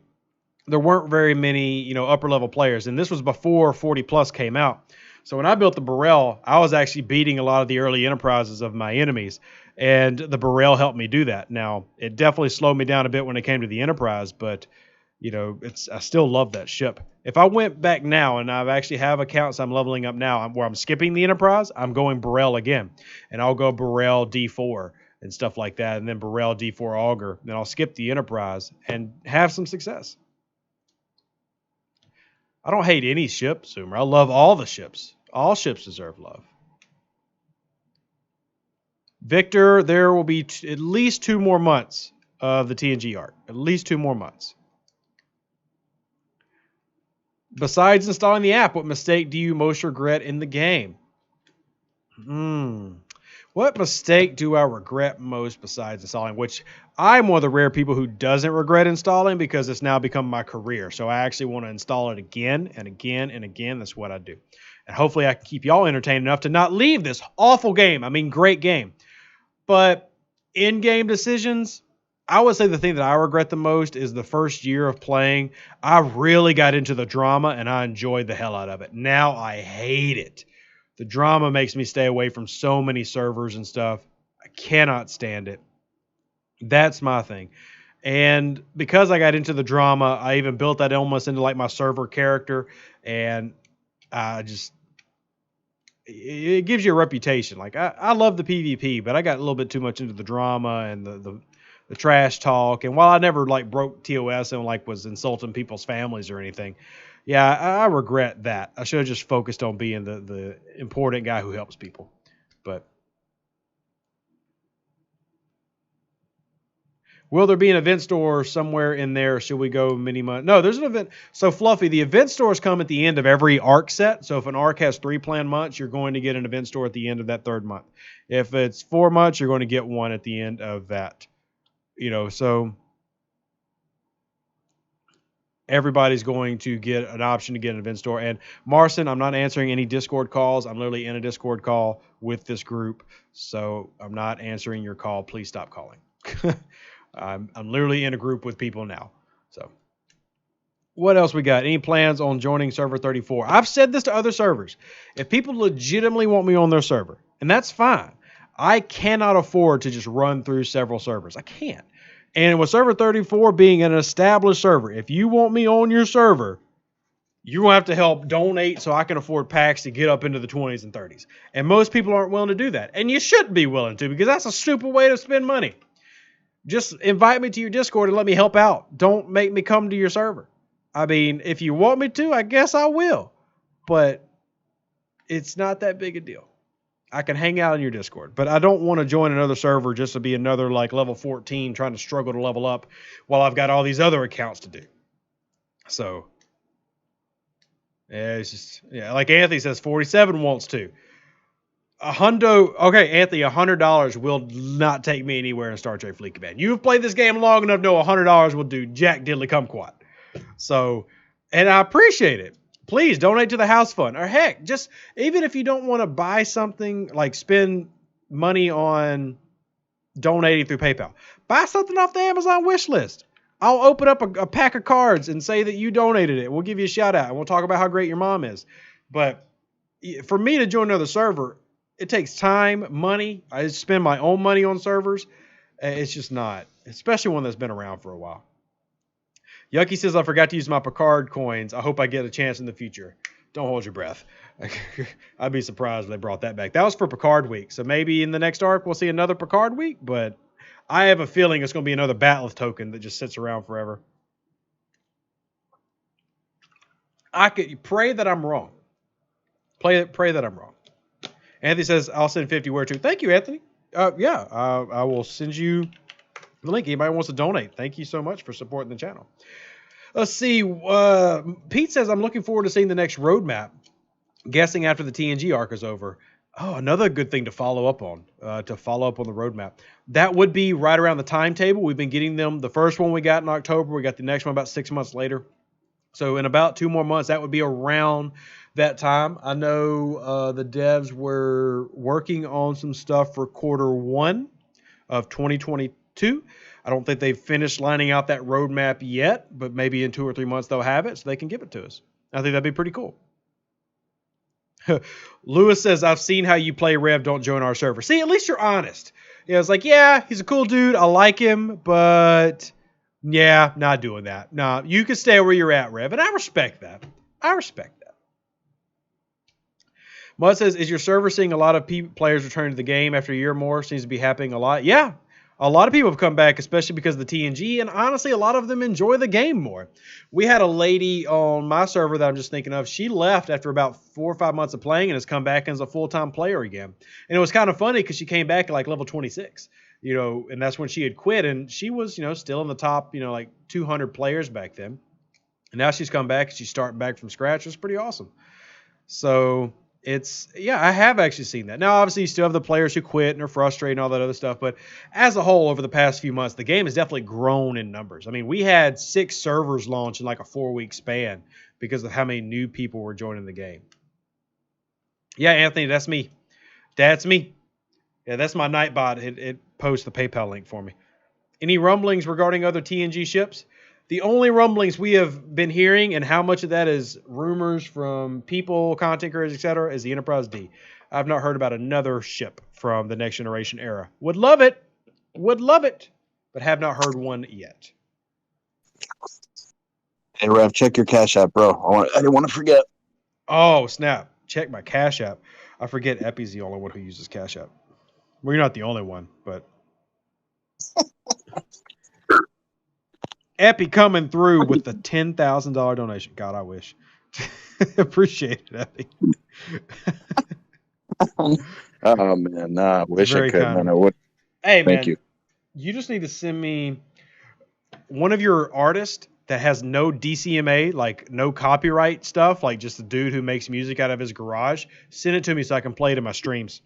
there weren't very many, upper level players. And this was before 40 plus came out. So when I built the Burrell, I was actually beating a lot of the early enterprises of my enemies, and the Burrell helped me do that. Now, it definitely slowed me down a bit when it came to the Enterprise, but I still love that ship. If I went back now, and I actually have accounts I'm leveling up now where I'm skipping the Enterprise, I'm going Burrell again, and I'll go Burrell D4 and stuff like that, and then Burrell D4 Auger. Then I'll skip the Enterprise and have some success. I don't hate any ship, Zoomer. I love all the ships. All ships deserve love. Victor, there will be at least 2 more months of the TNG arc. At least 2 more months. Besides installing the app, what mistake do you most regret in the game? What mistake do I regret most besides installing? Which I'm one of the rare people who doesn't regret installing because it's now become my career. So I actually want to install it again and again and again. That's what I do. And hopefully I can keep y'all entertained enough to not leave this awful game. I mean, great game. But in-game decisions, I would say the thing that I regret the most is the first year of playing. I really got into the drama and I enjoyed the hell out of it. Now I hate it. The drama makes me stay away from so many servers and stuff. I cannot stand it. That's my thing. And because I got into the drama, I even built that almost into like my server character. And it gives you a reputation. Like I love the PvP, but I got a little bit too much into the drama and the trash talk. And while I never like broke TOS and like was insulting people's families or anything, yeah, I regret that. I should have just focused on being the important guy who helps people. But will there be an event store somewhere in there? Should we go mini-month? No, there's an event. So, Fluffy, the event stores come at the end of every arc set. So, if an arc has 3 planned months, you're going to get an event store at the end of that 3rd month. If it's 4 months, you're going to get one at the end of that. So everybody's going to get an option to get an event store. And Marcin, I'm not answering any Discord calls. I'm literally in a Discord call with this group. So I'm not answering your call. Please stop calling. I'm literally in a group with people now. So what else we got? Any plans on joining server 34? I've said this to other servers. If people legitimately want me on their server, and that's fine, I cannot afford to just run through several servers. I can't. And with server 34 being an established server, if you want me on your server, you're going to have to help donate so I can afford packs to get up into the 20s and 30s. And most people aren't willing to do that. And you shouldn't be willing to, because that's a stupid way to spend money. Just invite me to your Discord and let me help out. Don't make me come to your server. I mean, if you want me to, I guess I will. But it's not that big a deal. I can hang out in your Discord, but I don't want to join another server just to be another like level 14 trying to struggle to level up while I've got all these other accounts to do. So, yeah, it's just, like Anthony says, 47 wants to. Okay, Anthony, $100 will not take me anywhere in Star Trek Fleet Command. You've played this game long enough to know $100 will do jack diddly kumquat. So, and I appreciate it. Please donate to the house fund. Or heck, just even if you don't want to buy something, like spend money on donating through PayPal, buy something off the Amazon wish list. I'll open up a pack of cards and say that you donated it. We'll give you a shout out and we'll talk about how great your mom is. But for me to join another server, it takes time, money. I spend my own money on servers. It's just not, especially one that's been around for a while. Yucky says, I forgot to use my Picard coins. I hope I get a chance in the future. Don't hold your breath. I'd be surprised if they brought that back. That was for Picard week. So maybe in the next arc we'll see another Picard week. But I have a feeling it's going to be another Batleth token that just sits around forever. I could pray that I'm wrong. Pray that I'm wrong. Anthony says, I'll send 50 where to. Thank you, Anthony. I will send you the link. Anybody wants to donate, thank you so much for supporting the channel. Let's see. Pete says, I'm looking forward to seeing the next roadmap. Guessing after the TNG arc is over. Oh, another good thing to follow up on. To follow up on the roadmap. That would be right around the timetable. We've been getting them. The first one we got in October. We got the next one about 6 months later. So in about 2 more months, that would be around that time. I know the devs were working on some stuff for Q1 of 2022. I don't think they've finished lining out that roadmap yet, but maybe in 2 or 3 months they'll have it so they can give it to us. I think that'd be pretty cool. Lewis says, I've seen how you play, Rev. Don't join our server. See, at least you're honest. Yeah, it's like, yeah, he's a cool dude. I like him, but yeah, not doing that. No, you can stay where you're at, Rev. And I respect that. I respect that. Mud says, is your server seeing a lot of players return to the game after a year or more? Seems to be happening a lot. Yeah, a lot of people have come back, especially because of the TNG, and honestly, a lot of them enjoy the game more. We had a lady on my server that I'm just thinking of. She left after about 4 or 5 months of playing and has come back as a full-time player again. And it was kind of funny because she came back at like level 26, and that's when she had quit, and she was, still in the top, like 200 players back then. And now she's come back and she's starting back from scratch. It's pretty awesome. So I have actually seen that. Now, obviously, you still have the players who quit and are frustrated and all that other stuff. But as a whole, over the past few months, the game has definitely grown in numbers. I mean, we had 6 servers launch in like a 4-week span because of how many new people were joining the game. Yeah, Anthony, that's me. That's me. Yeah, that's my Nightbot. It posts the PayPal link for me. Any rumblings regarding other TNG ships? The only rumblings we have been hearing, and how much of that is rumors from people, content creators, etc., is the Enterprise D. I've not heard about another ship from the Next Generation era. Would love it, but have not heard one yet. Hey, Rev, check your Cash App, bro. I didn't want to forget. Oh, snap. Check my Cash App. I forget Epi's the only one who uses Cash App. Well, you're not the only one, but... Epi coming through with the $10,000 donation. God, I wish. Appreciate it, Epi. Oh, man. Nah, I wish I could. Man, I would. Hey, man. Thank you. You just need to send me one of your artists that has no DCMA, like no copyright stuff, like just a dude who makes music out of his garage. Send it to me so I can play it in my streams.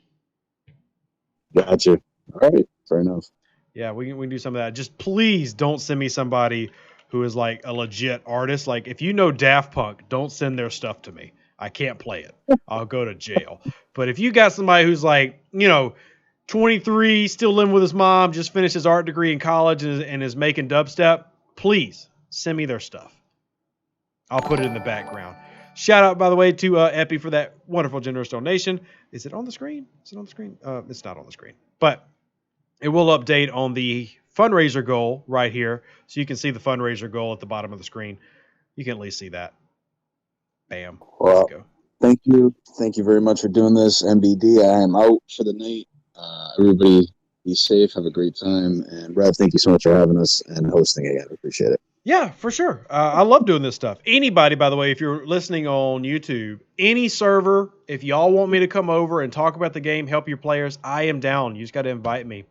Gotcha. All right. Fair enough. Yeah, we can do some of that. Just please don't send me somebody who is like a legit artist. Like if you know Daft Punk, don't send their stuff to me. I can't play it. I'll go to jail. But if you got somebody who's like, 23, still living with his mom, just finished his art degree in college and is making dubstep, please send me their stuff. I'll put it in the background. Shout out, by the way, to Epi for that wonderful generous donation. Is it on the screen? Is it on the screen? It's not on the screen. But it will update on the fundraiser goal right here. So you can see the fundraiser goal at the bottom of the screen. You can at least see that. Bam. Well, go. Thank you. Thank you very much for doing this, MBD. I am out for the night. Everybody be safe. Have a great time. And Rev, thank you so much for having us and hosting again. I appreciate it. Yeah, for sure. I love doing this stuff. Anybody, by the way, if you're listening on YouTube, any server, if y'all want me to come over and talk about the game, help your players, I am down. You just got to invite me.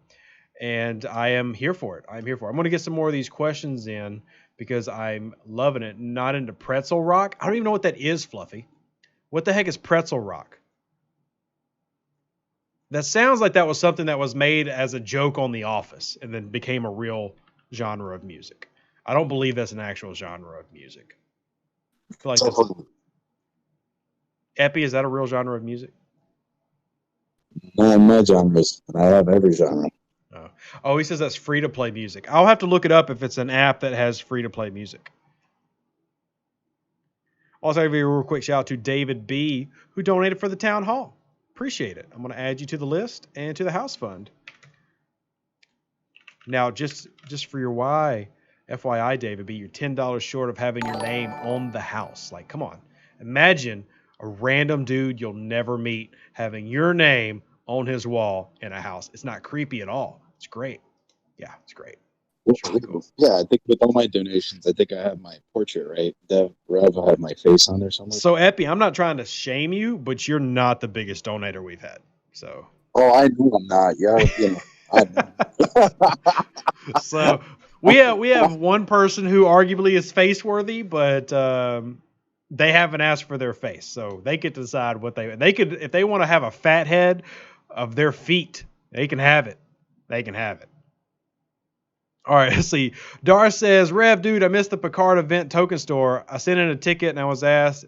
And I am here for it. I'm going to get some more of these questions in because I'm loving it. Not into pretzel rock. I don't even know what that is, Fluffy. What the heck is pretzel rock? That sounds like that was something that was made as a joke on The Office and then became a real genre of music. I don't believe that's an actual genre of music. I feel like that's... Epi, is that a real genre of music? No, my genres. I have every genre. Oh, he says that's free-to-play music. I'll have to look it up if it's an app that has free-to-play music. Also, I'll give you a real quick shout out to David B., who donated for the Town Hall. Appreciate it. I'm going to add you to the list and to the house fund. Now, just for your FYI, David B., you're $10 short of having your name on the house. Like, come on. Imagine a random dude you'll never meet having your name on his wall in a house. It's not creepy at all. It's great. Yeah, it's great. It's really cool. Yeah, I think with all my donations, I think I have my portrait, right? Rev, I have my face on there somewhere. So, Epi, I'm not trying to shame you, but you're not the biggest donator we've had. So. Oh, I know I'm not. Yeah, I know. So we have one person who arguably is face worthy, but they haven't asked for their face, so they get to decide what they could if they want to have a fat head of their feet. They can have it. They can have it. All right, let's see. Dar says, Rev, dude, I missed the Picard event token store. I sent in a ticket and I was asked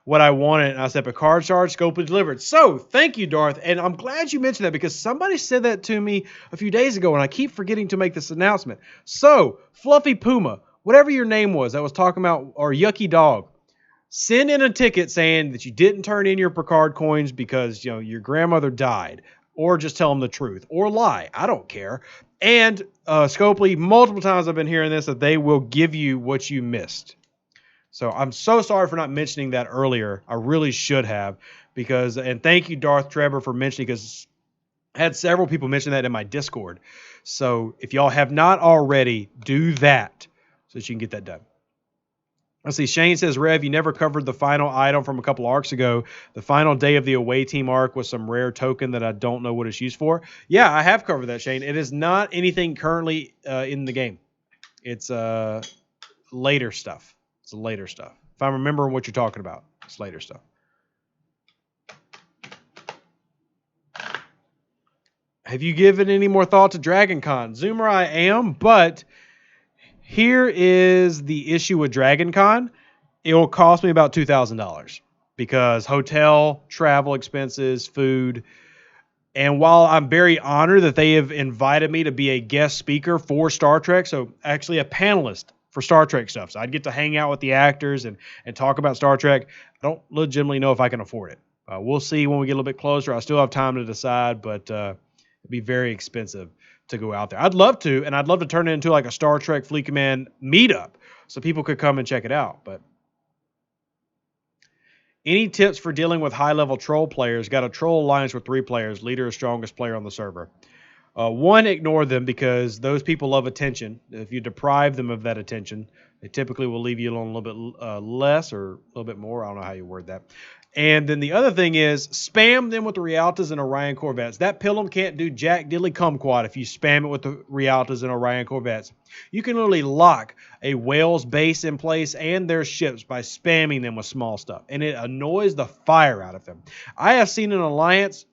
what I wanted. And I said, Picard charge, scope delivered. So thank you, Darth. And I'm glad you mentioned that because somebody said that to me a few days ago and I keep forgetting to make this announcement. So Fluffy Puma, whatever your name was, that was talking about, or Yucky Dog, Send in a ticket saying that you didn't turn in your Picard coins because your grandmother died, or just tell them the truth, or lie. I don't care. And Scopely, multiple times I've been hearing this, that they will give you what you missed. So I'm so sorry for not mentioning that earlier. I really should have, and thank you, Darth Trevor, for mentioning, because I had several people mention that in my Discord. So if y'all have not already, do that so that you can get that done. Let's see. Shane says, Rev, you never covered the final item from a couple arcs ago. The final day of the away team arc was some rare token that I don't know what it's used for. Yeah, I have covered that, Shane. It is not anything currently in the game. It's later stuff. It's later stuff. If I'm remembering what you're talking about, it's later stuff. Have you given any more thought to Dragon Con? Zoomer, I am, but here is the issue with Dragon Con. It will cost me about $2,000 because hotel, travel expenses, food. And while I'm very honored that they have invited me to be a guest speaker for Star Trek, so actually a panelist for Star Trek stuff, so I'd get to hang out with the actors and talk about Star Trek, I don't legitimately know if I can afford it. We'll see when we get a little bit closer. I still have time to decide, but it'd be very expensive to go out there. I'd love to, and I'd love to turn it into like a Star Trek Fleet Command meetup so people could come and check it out. But any tips for dealing with high-level troll players? Got a troll alliance with 3 players. Leader is strongest player on the server. One, ignore them because those people love attention. If you deprive them of that attention, they typically will leave you alone a little bit less or a little bit more. I don't know how you word that. And then the other thing is spam them with the Rialtas and Orion Corvettes. That Pilum can't do jack diddly kumquat if you spam it with the Rialtas and Orion Corvettes. You can literally lock a Whales base in place and their ships by spamming them with small stuff. And it annoys the fire out of them. I have seen an alliance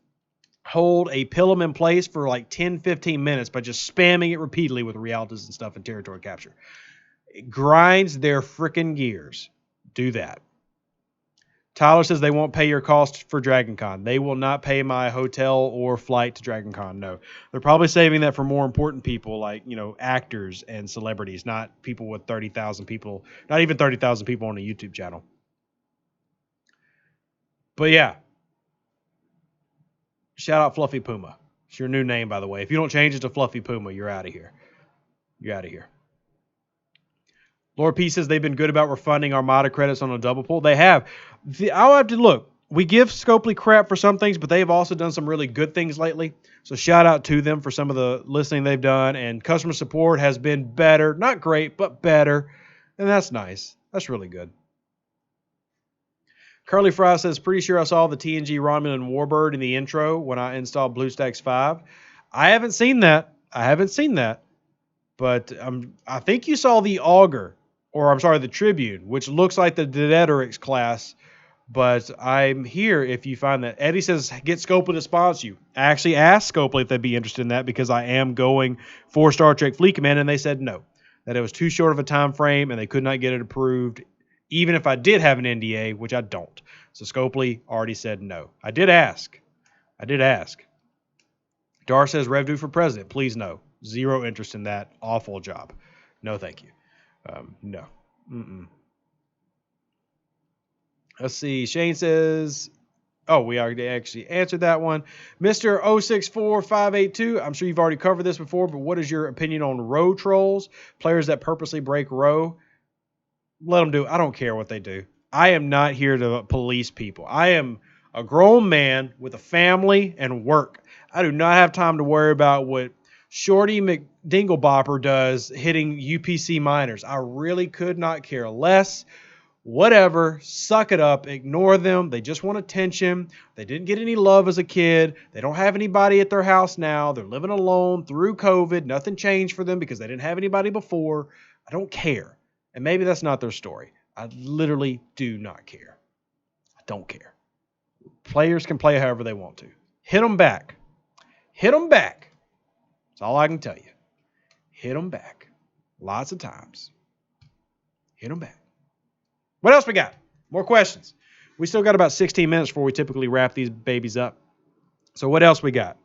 hold a Pilum in place for like 10, 15 minutes by just spamming it repeatedly with Rialtas and stuff in territory capture. It grinds their frickin' gears. Do that. Tyler says they won't pay your cost for Dragon Con. They will not pay my hotel or flight to Dragon Con. No. They're probably saving that for more important people like, actors and celebrities, not people with 30,000 people, not even 30,000 people on a YouTube channel. But yeah. Shout out Fluffy Puma. It's your new name, by the way. If you don't change it to Fluffy Puma, you're out of here. You're out of here. Lord P says they've been good about refunding Armada credits on a double pull. They have. I'll have to look. We give Scopely crap for some things, but they've also done some really good things lately. So shout out to them for some of the listening they've done. And customer support has been better. Not great, but better. And that's nice. That's really good. Curly Fry says, pretty sure I saw the TNG Romulan Warbird in the intro when I installed BlueStacks 5. I haven't seen that. But I think you saw the Augur. Or, I'm sorry, the Tribune, which looks like the Dedetrix class. But I'm here if you find that. Eddie says, get Scopely to sponsor you. I actually asked Scopely if they'd be interested in that because I am going for Star Trek Fleet Command, and they said no. That it was too short of a time frame, and they could not get it approved, even if I did have an NDA, which I don't. So Scopely already said no. I did ask. Dar says, Rev due for president. Please no. Zero interest in that. Awful job. No, thank you. No. Let's see. Shane says, we already actually answered that one. Mr. 064582, I'm sure you've already covered this before, but what is your opinion on row trolls? Players that purposely break row? Let them do it. I don't care what they do. I am not here to police people. I am a grown man with a family and work. I do not have time to worry about what Shorty McDinglebopper does hitting UPC minors. I really could not care less. Whatever. Suck it up. Ignore them. They just want attention. They didn't get any love as a kid. They don't have anybody at their house now. They're living alone through COVID. Nothing changed for them because they didn't have anybody before. I don't care. And maybe that's not their story. I literally do not care. I don't care. Players can play however they want to. Hit them back. Hit them back. That's all I can tell you. Hit them back. Lots of times. Hit them back. What else we got? More questions. We still got about 16 minutes before we typically wrap these babies up. So what else we got?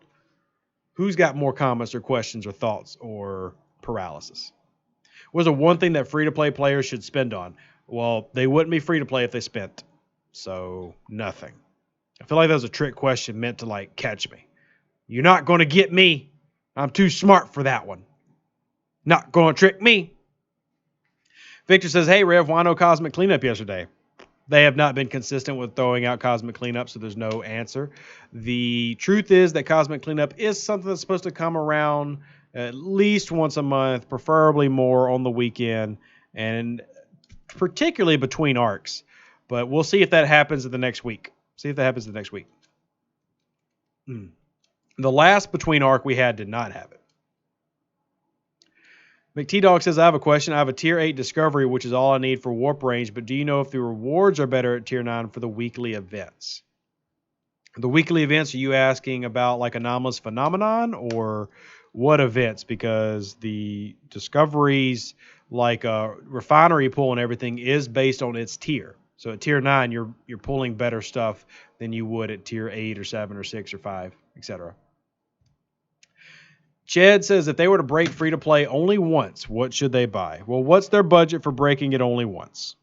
Who's got more comments or questions or thoughts or paralysis? What's the one thing that free-to-play players should spend on? Well, they wouldn't be free to play if they spent. So nothing. I feel like that was a trick question meant to like catch me. You're not going to get me. I'm too smart for that one. Not going to trick me. Victor says, hey, Rev, why no Cosmic Cleanup yesterday? They have not been consistent with throwing out Cosmic Cleanup, so there's no answer. The truth is that Cosmic Cleanup is something that's supposed to come around at least once a month, preferably more on the weekend, and particularly between arcs. But we'll see if that happens in the next week. The last between arc we had did not have it. McT-Dog says, I have a question. I have a tier 8 discovery, which is all I need for warp range, but do you know if the rewards are better at tier 9 for the weekly events? The weekly events, are you asking about like anomalous phenomenon or what events? Because the discoveries, like refinery pull and everything, is based on its tier. So at tier 9, you're pulling better stuff than you would at tier 8 or 7 or 6 or 5, etc. Chad says if they were to break free-to-play only once, what should they buy? Well, what's their budget for breaking it only once?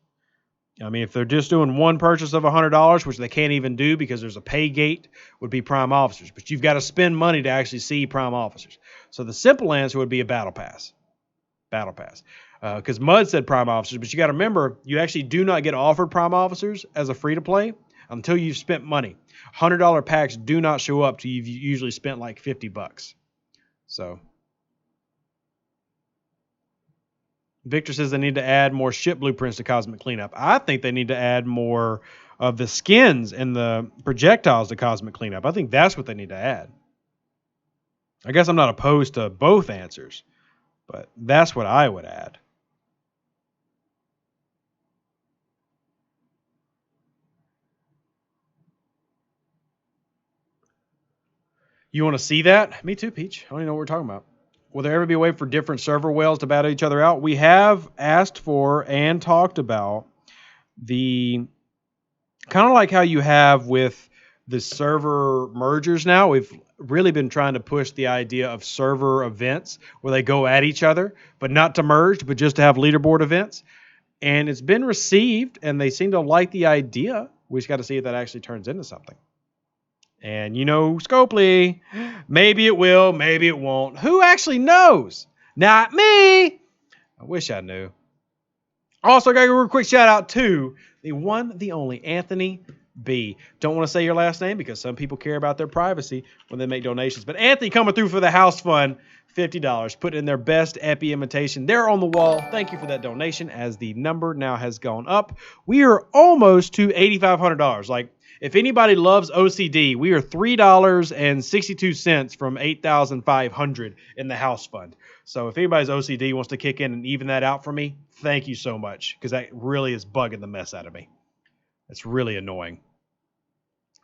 I mean, if they're just doing one purchase of $100, which they can't even do because there's a pay gate, would be prime officers. But you've got to spend money to actually see prime officers. So the simple answer would be a battle pass. Because Mud said prime officers, but you got to remember, you actually do not get offered prime officers as a free-to-play until you've spent money. $100 packs do not show up till you've usually spent like $50. So Victor says they need to add more ship blueprints to Cosmic Cleanup. I think they need to add more of the skins and the projectiles to Cosmic Cleanup. I think that's what they need to add. I guess I'm not opposed to both answers, but that's what I would add. You want to see that? Me too, Peach. I don't even know what we're talking about. Will there ever be a way for different server whales to battle each other out? We have asked for and talked about the kind of like how you have with the server mergers now. We've really been trying to push the idea of server events where they go at each other, but not to merge, but just to have leaderboard events. And it's been received, and they seem to like the idea. We just got to see if that actually turns into something. And you know, Scopely, maybe it will, maybe it won't. Who actually knows? Not me. I wish I knew. Also, got a real quick shout out to the one, the only Anthony B. Don't want to say your last name because some people care about their privacy when they make donations. But Anthony coming through for the house fund, $50. Put in their best Epi imitation there on the wall. Thank you for that donation as the number now has gone up. We are almost to $8,500. Like, if anybody loves OCD, we are $3.62 from $8,500 in the house fund. So if anybody's OCD wants to kick in and even that out for me, thank you so much, because that really is bugging the mess out of me. That's really annoying.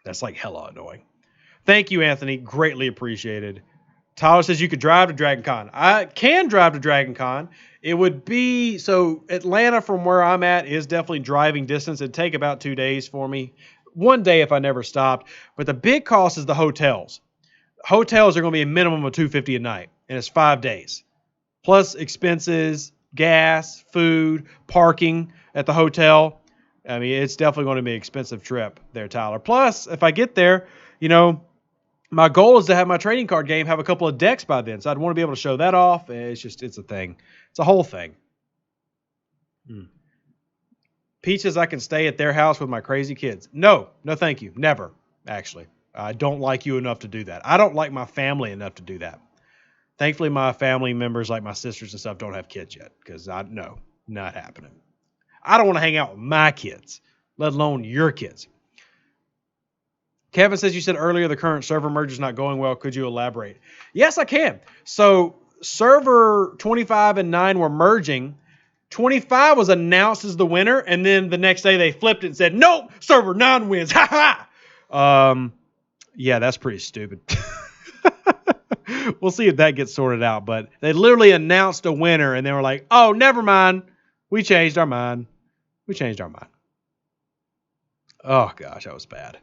That's like hella annoying. Thank you, Anthony. Greatly appreciated. Tyler says you could drive to Dragon Con. I can drive to Dragon Con. It would be, so Atlanta from where I'm at is definitely driving distance. It'd take about 2 days for me. One day if I never stopped. But the big cost is the hotels. Hotels are going to be a minimum of $250 a night, and it's 5 days. Plus expenses, gas, food, parking at the hotel. I mean, it's definitely going to be an expensive trip there, Tyler. Plus, if I get there, you know, my goal is to have my trading card game have a couple of decks by then. So I'd want to be able to show that off. It's a thing. It's a whole thing. Pete says I can stay at their house with my crazy kids. No, thank you. Never, actually. I don't like you enough to do that. I don't like my family enough to do that. Thankfully, my family members, like my sisters and stuff, don't have kids yet. Because no, not happening. I don't want to hang out with my kids, let alone your kids. Kevin says you said earlier the current server merge is not going well. Could you elaborate? Yes, I can. So server 25 and 9 were merging. 25 was announced as the winner, and then the next day they flipped it and said, nope, server 9 wins. Ha ha! Yeah, that's pretty stupid. We'll see if that gets sorted out. But they literally announced a winner, and they were like, oh, never mind. We changed our mind. Oh, gosh, that was bad.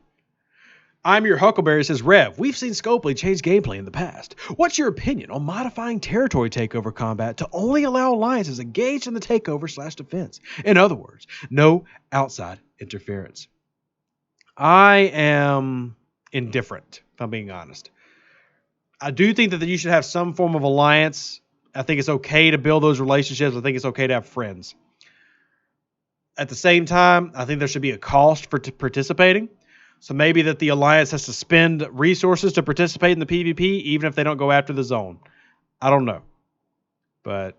I'm your Huckleberry says, Rev, we've seen Scopely change gameplay in the past. What's your opinion on modifying territory takeover combat to only allow alliances engaged in the takeover/defense? In other words, no outside interference. I am indifferent, if I'm being honest. I do think that you should have some form of alliance. I think it's okay to build those relationships. I think it's okay to have friends. At the same time, I think there should be a cost for participating. So maybe that the alliance has to spend resources to participate in the PvP, even if they don't go after the zone. I don't know. But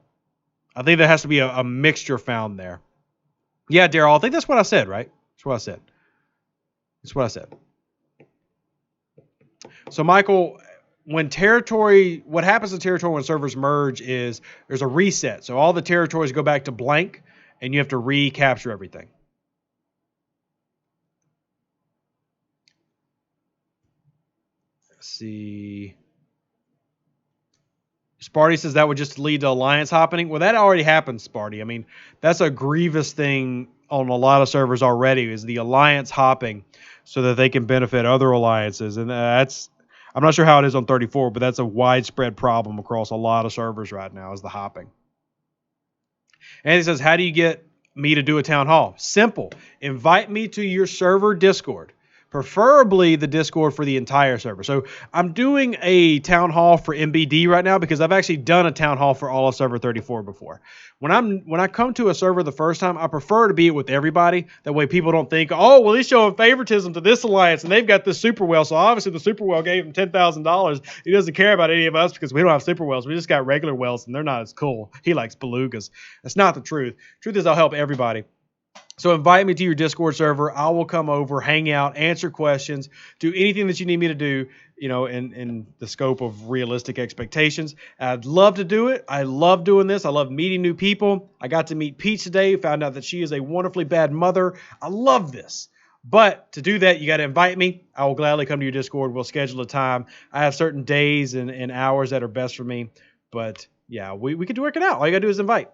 I think there has to be a mixture found there. Yeah, Daryl, I think that's what I said, right? That's what I said. That's what I said. So, Michael, what happens in territory when servers merge is there's a reset. So all the territories go back to blank, and you have to recapture everything. Let's see. Sparty says that would just lead to alliance hopping. Well, that already happens, Sparty. I mean, that's a grievous thing on a lot of servers already, is the alliance hopping so that they can benefit other alliances. And I'm not sure how it is on 34, but that's a widespread problem across a lot of servers right now, is the hopping. And he says, how do you get me to do a town hall? Simple. Invite me to your server Discord. Preferably the Discord for the entire server. So I'm doing a town hall for MBD right now because I've actually done a town hall for all of server 34 before. When I come to a server the first time, I prefer to be with everybody. That way people don't think, oh, well, he's showing favoritism to this alliance and they've got this super whale. So obviously the super whale gave him $10,000. He doesn't care about any of us because we don't have super whales. We just got regular whales and they're not as cool. He likes belugas. That's not the truth. Truth is I'll help everybody. So invite me to your Discord server. I will come over, hang out, answer questions, do anything that you need me to do, in the scope of realistic expectations. I'd love to do it. I love doing this. I love meeting new people. I got to meet Peach today, found out that she is a wonderfully bad mother. I love this. But to do that, you got to invite me. I will gladly come to your Discord. We'll schedule a time. I have certain days and hours that are best for me. But yeah, we could work it out. All you got to do is invite.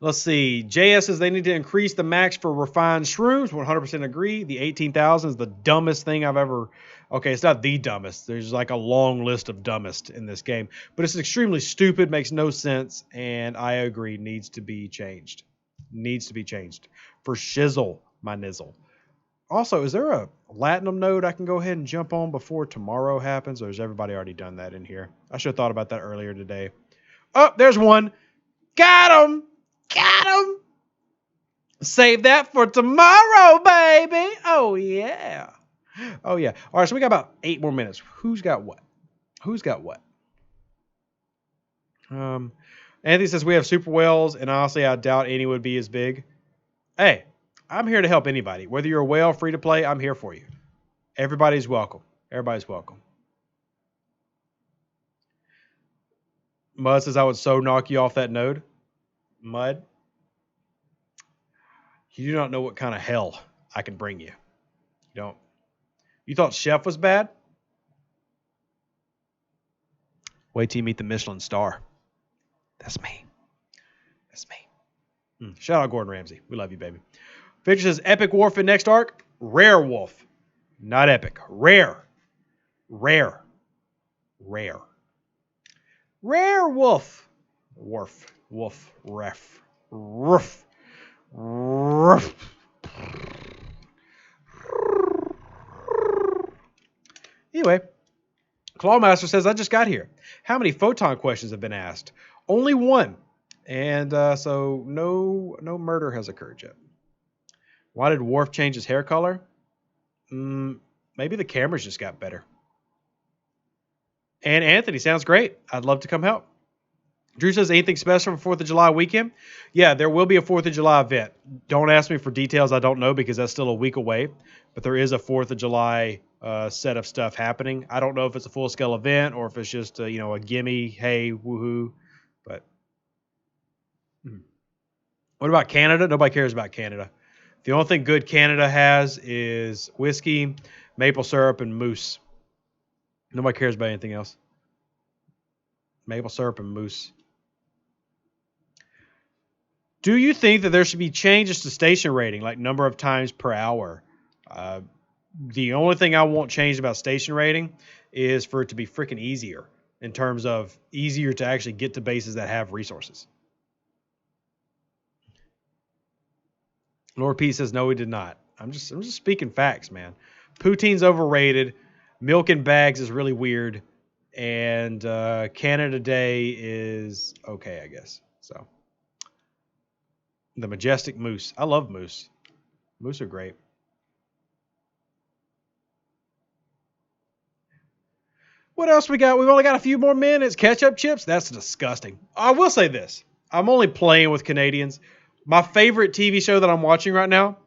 Let's see. JS says they need to increase the max for refined shrooms. 100% agree. The 18,000 is the dumbest thing I've ever... Okay, it's not the dumbest. There's like a long list of dumbest in this game. But it's extremely stupid, makes no sense, and I agree, needs to be changed. For shizzle, my nizzle. Also, is there a Latinum node I can go ahead and jump on before tomorrow happens? Or has everybody already done that in here? I should have thought about that earlier today. Oh, there's one. Got him! Save that for tomorrow, baby. Oh, yeah. All right, so we got about 8 more minutes. Who's got what? Anthony says we have super whales, and honestly, I doubt any would be as big. Hey, I'm here to help anybody. Whether you're a whale, free to play, I'm here for you. Everybody's welcome. Mud says I would so knock you off that node. Mud, you do not know what kind of hell I can bring you. You don't. You thought Chef was bad? Wait till you meet the Michelin star. That's me. Shout out Gordon Ramsay. We love you, baby. Victor says epic warfare next arc. Rare wolf. Not epic. Rare wolf. Wolf, ref, roof. Anyway, Clawmaster says, I just got here. How many photon questions have been asked? Only one. And so no murder has occurred yet. Why did Worf change his hair color? Maybe the cameras just got better. And Anthony, sounds great. I'd love to come help. Drew says, anything special for 4th of July weekend? Yeah, there will be a 4th of July event. Don't ask me for details. I don't know because that's still a week away. But there is a 4th of July set of stuff happening. I don't know if it's a full-scale event or if it's just, a gimme, hey, woohoo. But what about Canada? Nobody cares about Canada. The only thing good Canada has is whiskey, maple syrup, and moose. Nobody cares about anything else. Maple syrup and moose. Do you think that there should be changes to station rating, like number of times per hour? The only thing I want changed about station rating is for it to be freaking easier in terms of easier to actually get to bases that have resources. Lord P says, no, we did not. I'm just speaking facts, man. Poutine's overrated. Milk in bags is really weird. And Canada Day is okay, I guess. So the Majestic Moose. I love moose. Moose are great. What else we got? We've only got a few more minutes. Ketchup chips? That's disgusting. I will say this. I'm only playing with Canadians. My favorite TV show that I'm watching right now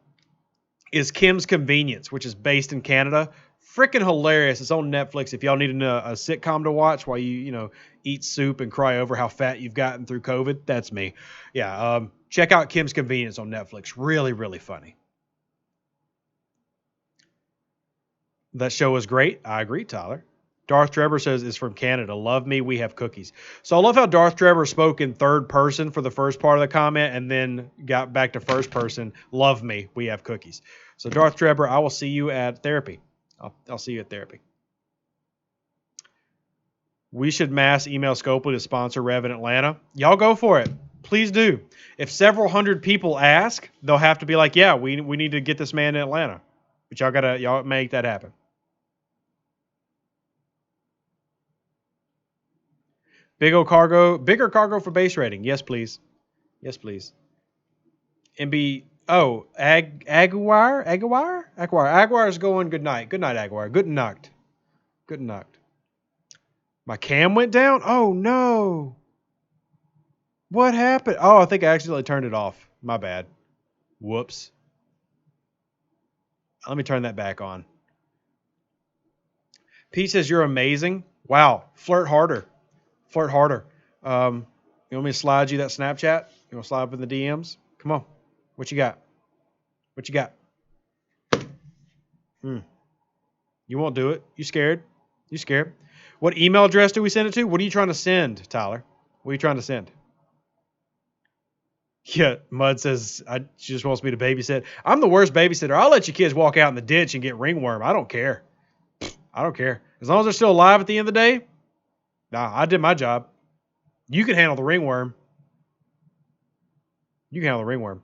is Kim's Convenience, which is based in Canada. Freaking hilarious. It's on Netflix if y'all need a sitcom to watch while you eat soup and cry over how fat you've gotten through COVID. That's me. Yeah, check out Kim's Convenience on Netflix. Really, really funny. That show is great. I agree, Tyler. Darth Trevor says it's from Canada. Love me. We have cookies. So I love how Darth Trevor spoke in third person for the first part of the comment and then got back to first person. Love me. We have cookies. So Darth Trevor, I will see you at therapy. I'll see you at therapy. We should mass email Scopely to sponsor Rev in Atlanta. Y'all go for it. Please do. If several hundred people ask, they'll have to be like, yeah, we need to get this man in Atlanta. But y'all make that happen. Bigger cargo for base rating. Yes, please. Yes, please. Aguirre is going good night. Good night, Aguirre. Good night. Good night. My cam went down? Oh, no. What happened? Oh, I think I accidentally turned it off. My bad. Whoops. Let me turn that back on. Pete says, you're amazing. Wow. Flirt harder. Flirt harder. You want me to slide you that Snapchat? You want to slide up in the DMs? Come on. What you got? What you got? You won't do it. You scared? You scared? What email address do we send it to? What are you trying to send, Tyler? What are you trying to send? Yeah, Mud says she just wants me to babysit. I'm the worst babysitter. I'll let you kids walk out in the ditch and get ringworm. I don't care. I don't care. As long as they're still alive at the end of the day, nah, I did my job. You can handle the ringworm. You can handle the ringworm.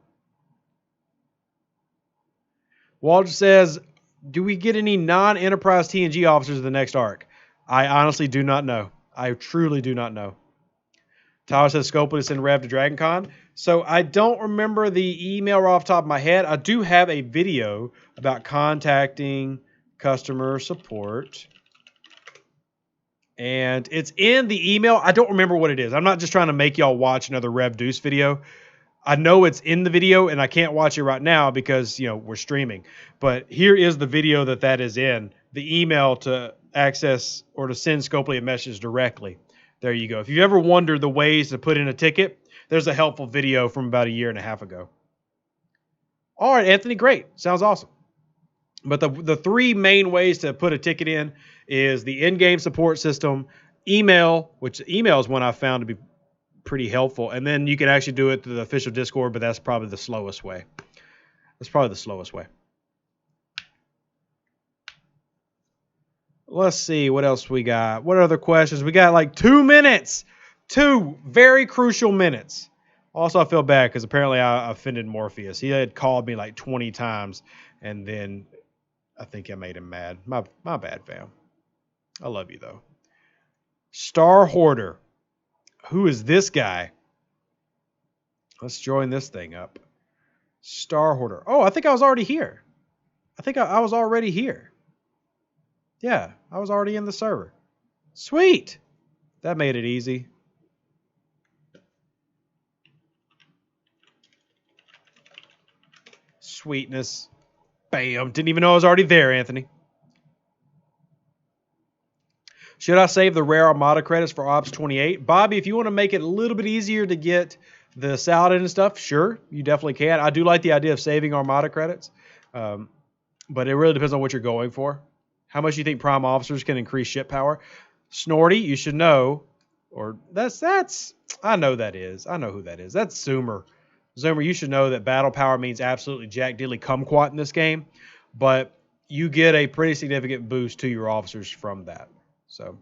Walter says, do we get any non-Enterprise TNG officers in the next arc? I honestly do not know. I truly do not know. Tyler says, Scopely to send Rev to DragonCon. So I don't remember the email right off the top of my head. I do have a video about contacting customer support. And it's in the email. I don't remember what it is. I'm not just trying to make y'all watch another Rev Deuce video. I know it's in the video, and I can't watch it right now because, we're streaming. But here is the video that is in. The email to access or to send Scopely a message directly. There you go. If you've ever wondered the ways to put in a ticket, there's a helpful video from about 1.5 years ago. All right, Anthony, great. Sounds awesome. But the three main ways to put a ticket in is the in-game support system, email, which email is one I found to be pretty helpful. And then you can actually do it through the official Discord, but that's probably the slowest way. That's probably the slowest way. Let's see what else we got. What other questions? We got like 2 minutes. 2 very crucial minutes. Also, I feel bad because apparently I offended Morpheus. He had called me like 20 times, and then I think I made him mad. My bad, fam. I love you, though. Star Hoarder. Who is this guy? Let's join this thing up. Star Hoarder. Oh, I think I was already here. I think I was already here. Yeah, I was already in the server. Sweet. That made it easy. Sweetness. Bam. Didn't even know I was already there, Anthony. Should I save the rare Armada credits for Ops 28? Bobby, if you want to make it a little bit easier to get the Saladin and stuff, sure, you definitely can. I do like the idea of saving Armada credits, but it really depends on what you're going for. How much you think Prime Officers can increase ship power? Snorty, you should know, or that's I know that is. I know who that is. That's Zoomer. Zoomer, you should know that battle power means absolutely jack diddly kumquat in this game. but you get a pretty significant boost to your officers from that. So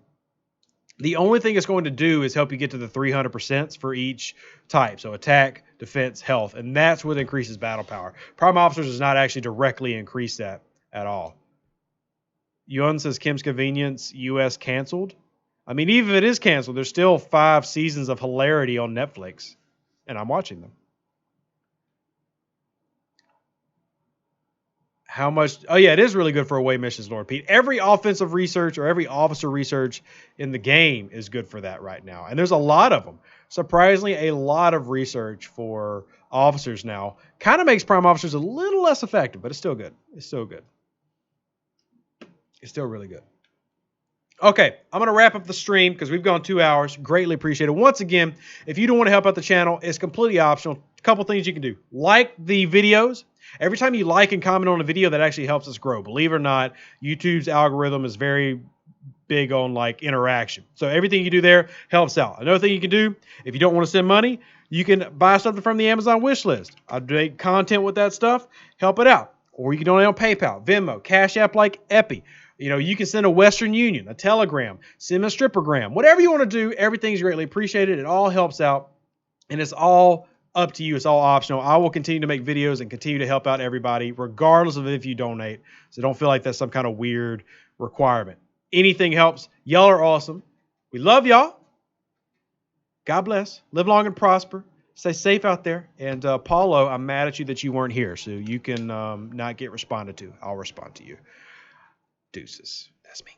the only thing it's going to do is help you get to the 300% for each type. So attack, defense, health, and that's what increases battle power. Prime officers does not actually directly increase that at all. Yuan says Kim's Convenience US canceled. I mean, even if it is canceled, there's still 5 seasons of hilarity on Netflix, and I'm watching them. How much? Oh, yeah, it is really good for away missions, Lord Pete. Every offensive research or every officer research in the game is good for that right now. And there's a lot of them. Surprisingly, a lot of research for officers now. Kind of makes prime officers a little less effective, but it's still good. It's still good. It's still really good. Okay, I'm going to wrap up the stream because we've gone 2 hours. Greatly appreciate it. Once again, if you don't want to help out the channel, it's completely optional. A couple things you can do. Like the videos. Every time you like and comment on a video, that actually helps us grow. Believe it or not, YouTube's algorithm is very big on like interaction. So everything you do there helps out. Another thing you can do, if you don't want to send money, you can buy something from the Amazon wish list. I make content with that stuff. Help it out. Or you can donate on PayPal, Venmo, Cash App like Epi. You know, you can send a Western Union, a Telegram, send a Strippergram. Whatever you want to do, everything's greatly appreciated. It all helps out. And it's all up to you. It's all optional. I will continue to make videos and continue to help out everybody, regardless of if you donate. So don't feel like that's some kind of weird requirement. Anything helps. Y'all are awesome. We love y'all. God bless. Live long and prosper. Stay safe out there. And Paulo, I'm mad at you that you weren't here. So you can not get responded to. I'll respond to you. Deuces. That's me.